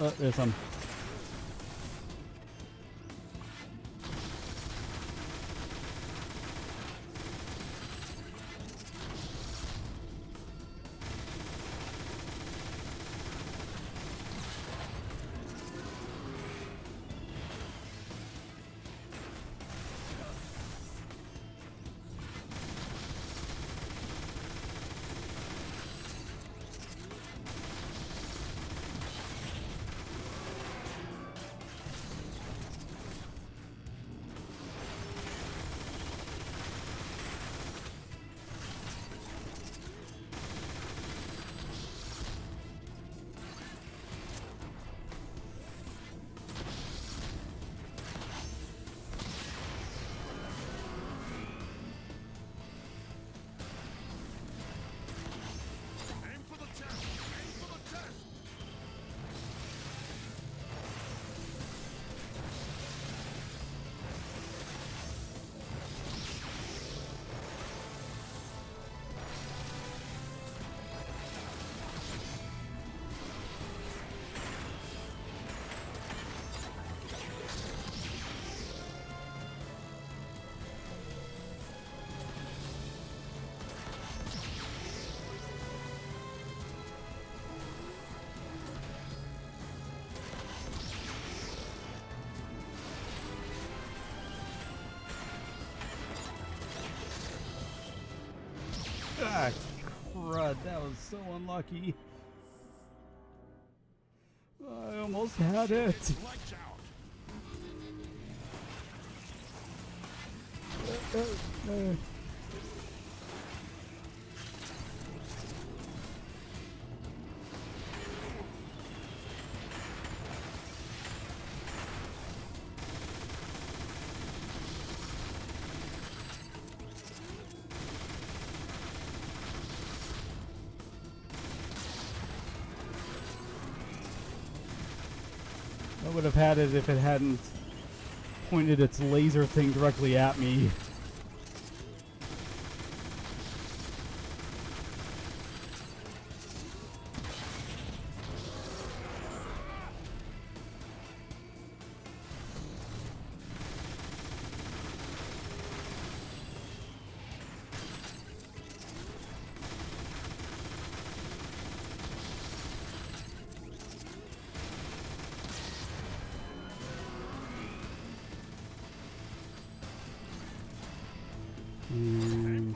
Oh, there's some. Aim for the chest! Aim for the chest! Ah, crud, that was so unlucky. I almost had it. Its lights out. I would have had it if it hadn't pointed its laser thing directly at me.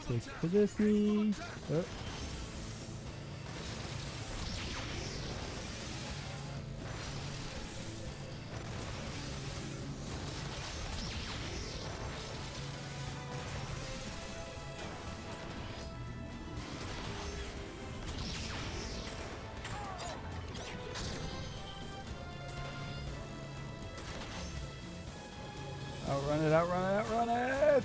Take for this knee. Oh. Outrun it, outrun it, outrun it!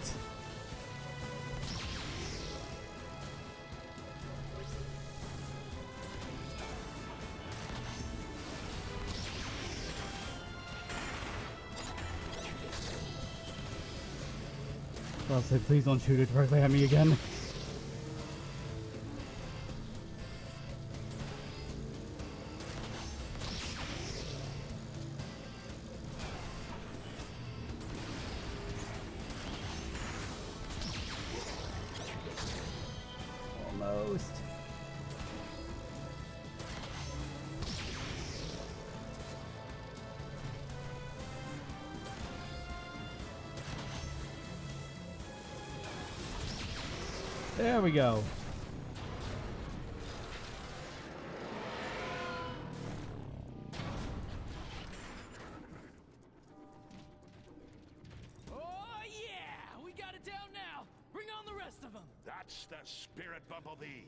I'll say, please don't shoot it directly at me again. Almost. There we go. Oh yeah! We got it down now! Bring on the rest of them! That's the spirit, Bumblebee.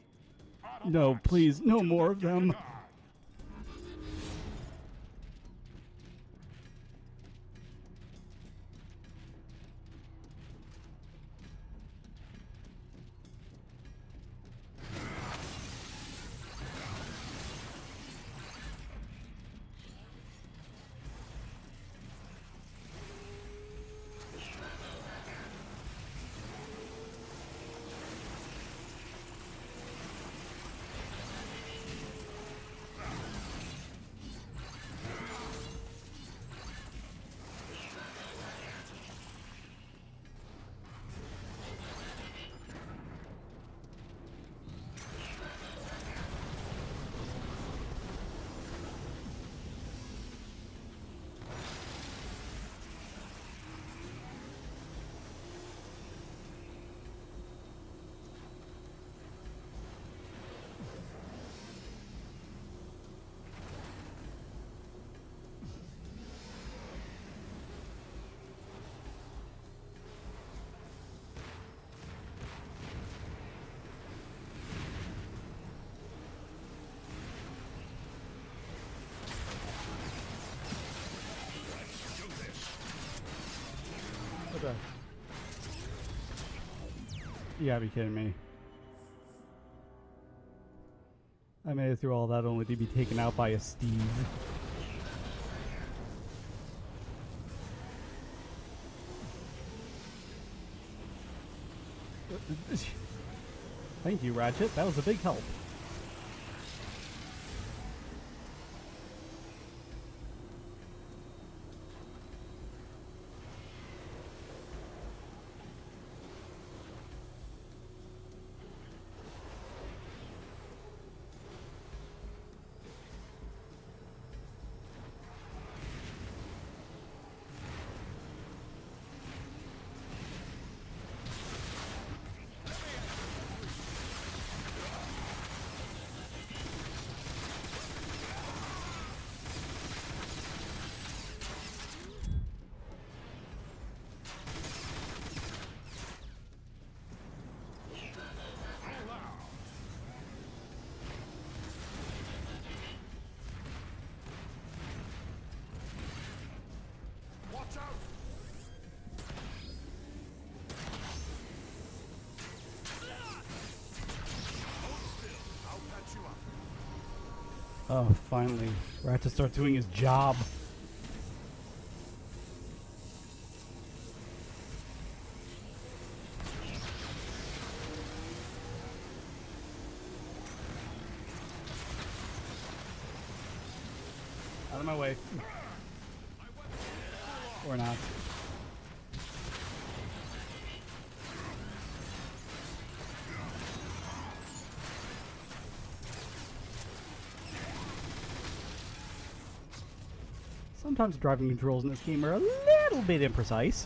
No, Autobots, please, no to more the of them. guard. What the? You gotta be kidding me. I made it through all that only to be taken out by a Steve. Thank you, Ratchet. That was a big help. Watch out! Hold still. I'll patch you up. Oh, finally. Ratchet starts doing his job. Out of my way. Or not. Sometimes driving controls in this game are a little bit imprecise.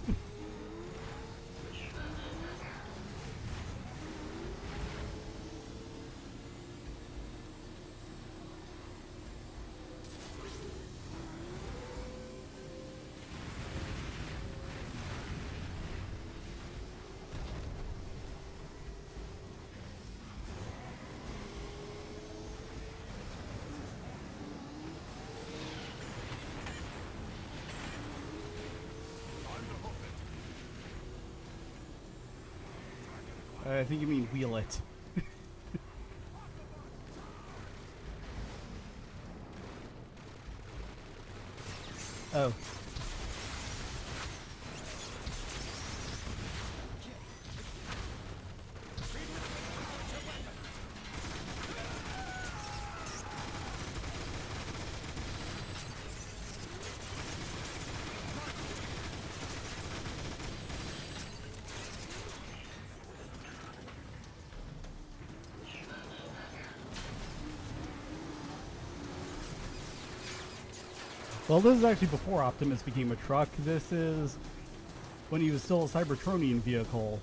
I think you mean wheel it. Oh. Well, this is actually before Optimus became a truck. This is when he was still a Cybertronian vehicle.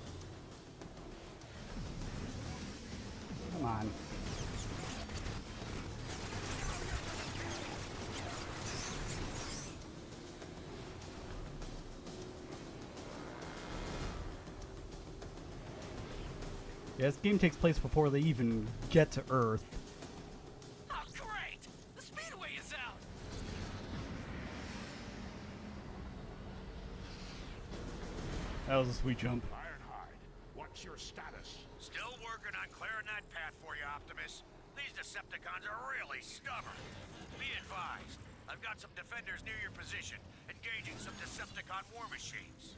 Come on. Yeah, this game takes place before they even get to Earth. Oh, great! The speedway is out! That was a sweet jump. Ironhide, what's your status? Still working on clearing that path for you, Optimus. These Decepticons are really stubborn. Be advised, I've got some defenders near your position, engaging some Decepticon war machines.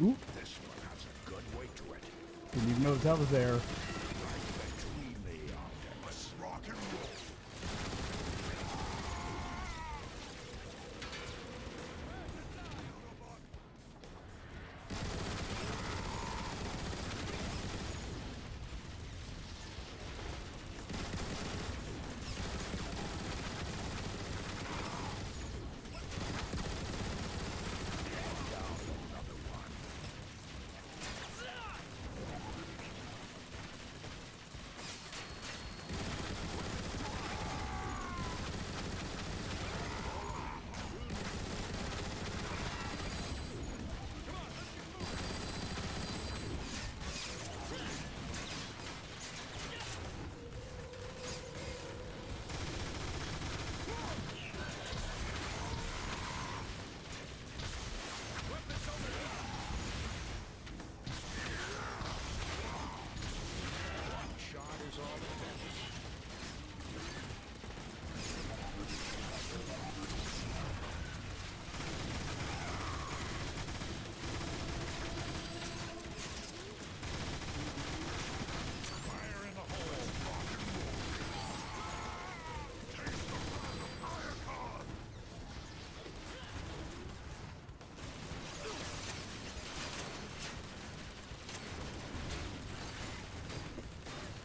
Oop, This one has a good weight to it. didn't even notice that was there. Right between the optics. Let's rock and roll.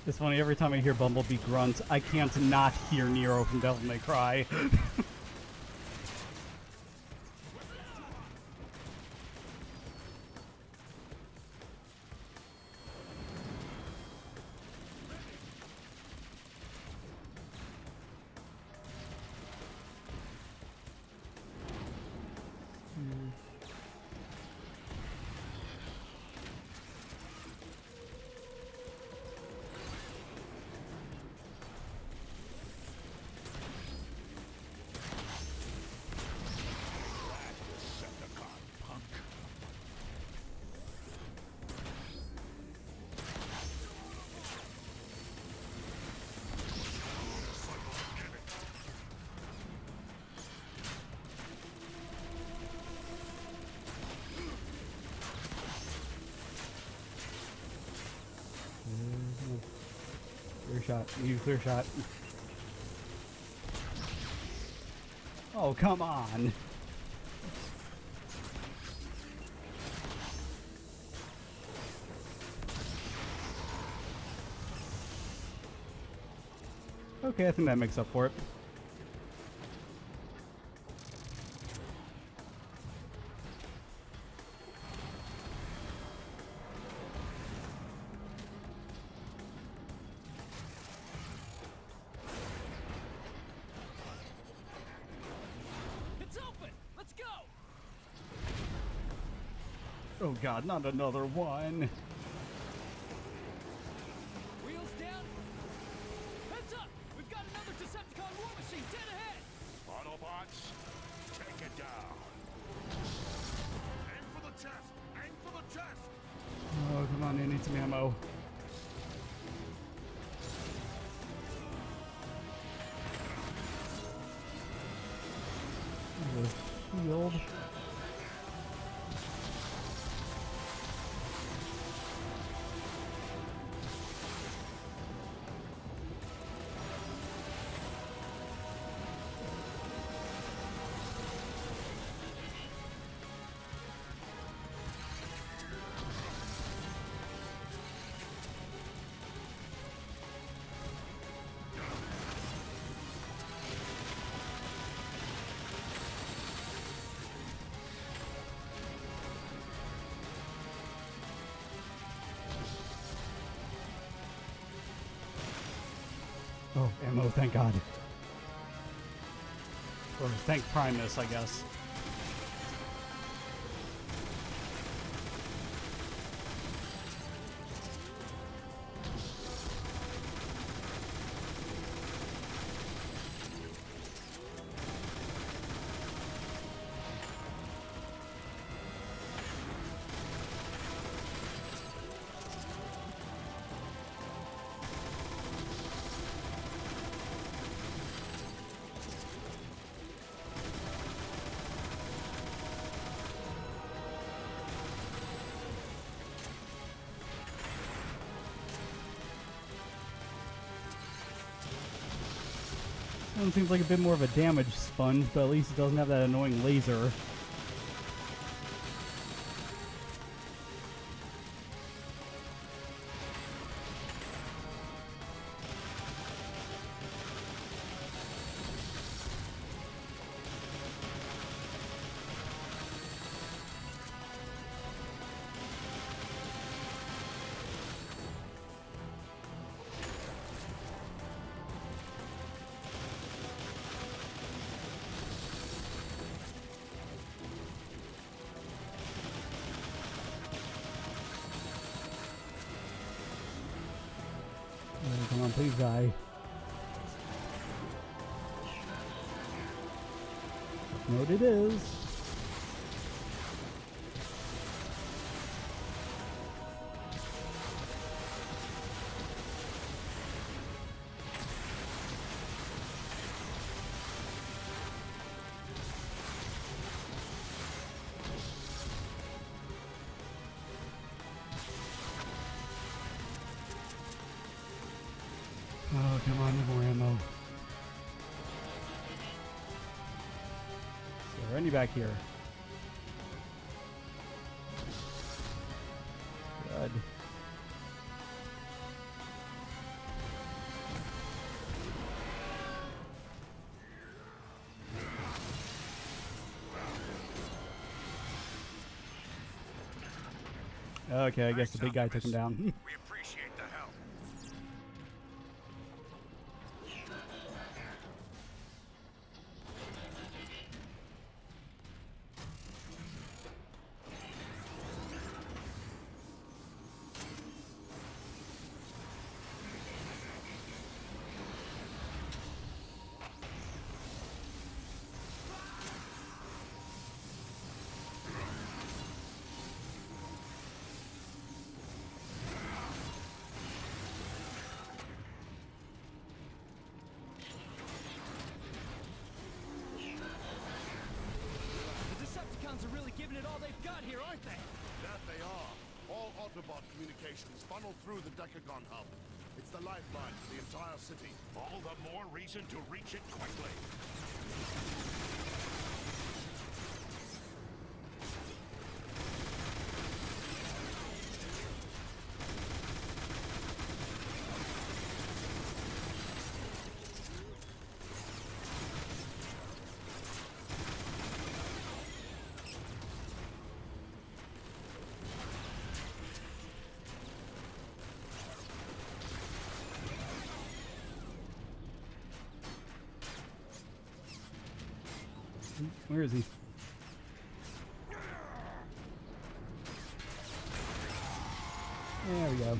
It's funny, every time I hear Bumblebee grunt, I can't not hear Nero from Devil May Cry. Clear shot. You clear shot. Oh, come on. Okay, I think that makes up for it. It's open! Let's go! Oh god, not another one. Wheels down! Heads up! We've got another Decepticon war machine dead ahead! Autobots, take it down. Aim for the chest! Aim for the chest! Oh, come on, I need some ammo. The shield. Oh, ammo, thank God. Or thank Primus, I guess. One seems like a bit more of a damage sponge, but at least it doesn't have that annoying laser. Come on, please die. What it is. Oh, come on, more ammo. Is there any back here? Good. Okay, I guess the big guy took him down. We appreciate the help. The Decepticons are really giving it all they've got here, aren't they? That they are. All Autobot communications funnel through the Decagon hub. It's the lifeline to the entire city. All the more reason to reach it quickly. Where is he? There we go.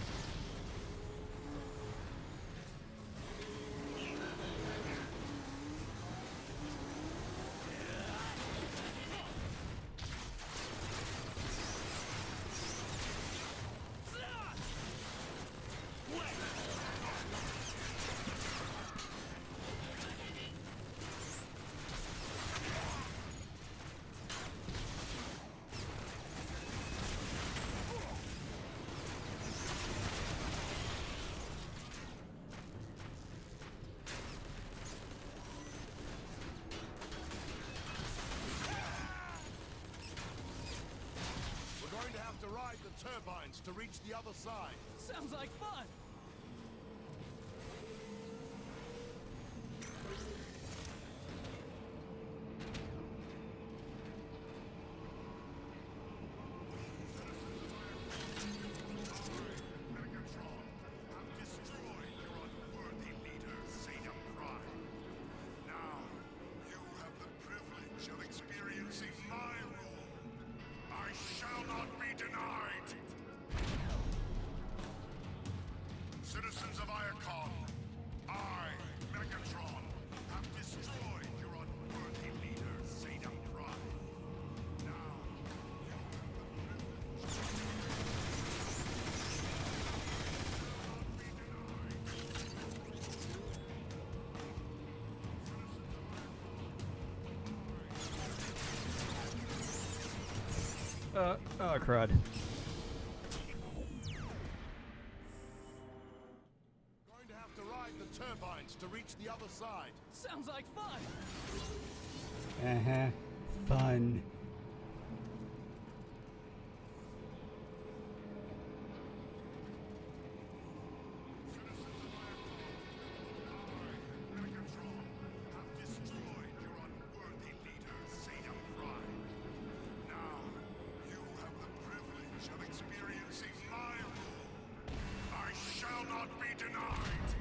We're going to have to ride the turbines to reach the other side. Sounds like fun! Megatron, have destroyed your unworthy leader, Zeta Prime. Now, you have the privilege of experiencing my rule. I shall not be denied. Citizens of Iacon, I, Megatron, have destroyed your unworthy leader, Zeta Prime. Now, you have the privilege. Oh, crud. Going to have to ride the turbines to reach the other other side. Sounds like fun! Fun. Megatron, have destroyed your unworthy leader, Zeta Prime. Now, you have the privilege of experiencing my rule. I shall not be denied.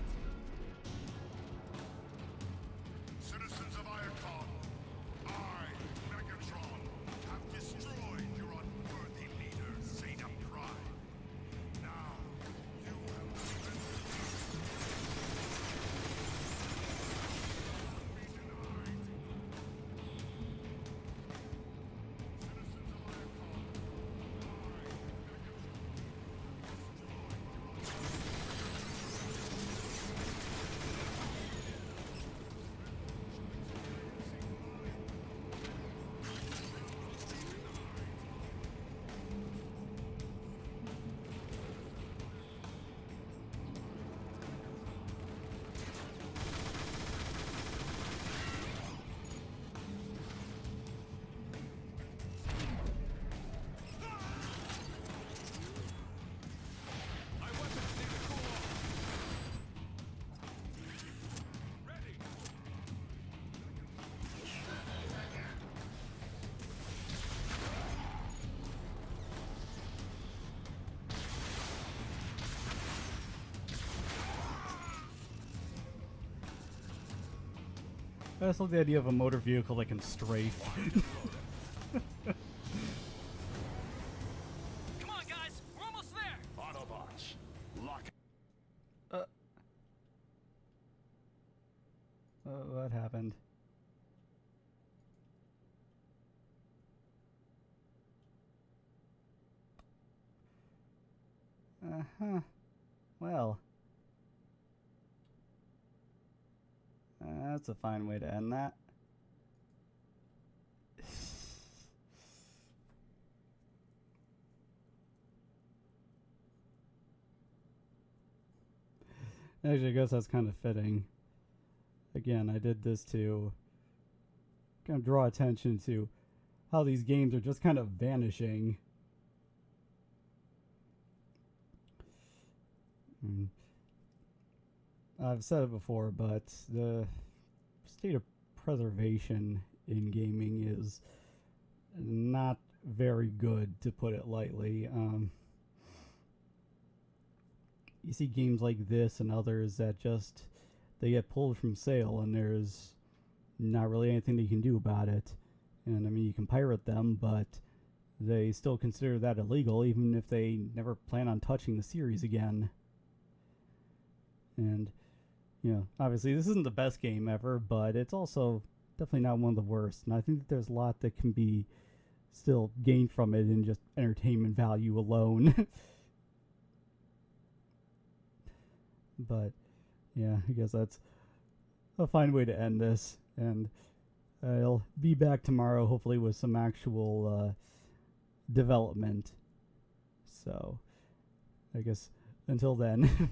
Citizens of Iacon, I, Megatron, have destroyed your unworthy leader, Zeta Prime. Now, you have the I just love the idea of a motor vehicle that can strafe. Come on, guys! We're almost there! Autobots, lock. What happened? Well. That's a fine way to end that. Actually, I guess that's kind of fitting. Again, I did this to kind of draw attention to how these games are just kind of vanishing. I've said it before, but the state of preservation in gaming is not very good, to put it lightly. You see games like this and others that just, they get pulled from sale and there's not really anything that you can do about it. And I mean, you can pirate them, but they still consider that illegal even if they never plan on touching the series again. And, you know, obviously this isn't the best game ever, but it's also definitely not one of the worst. And I think that there's a lot that can be still gained from it in just entertainment value alone. But, yeah, I guess that's a fine way to end this. And I'll be back tomorrow, hopefully with some actual development. So, I guess until then...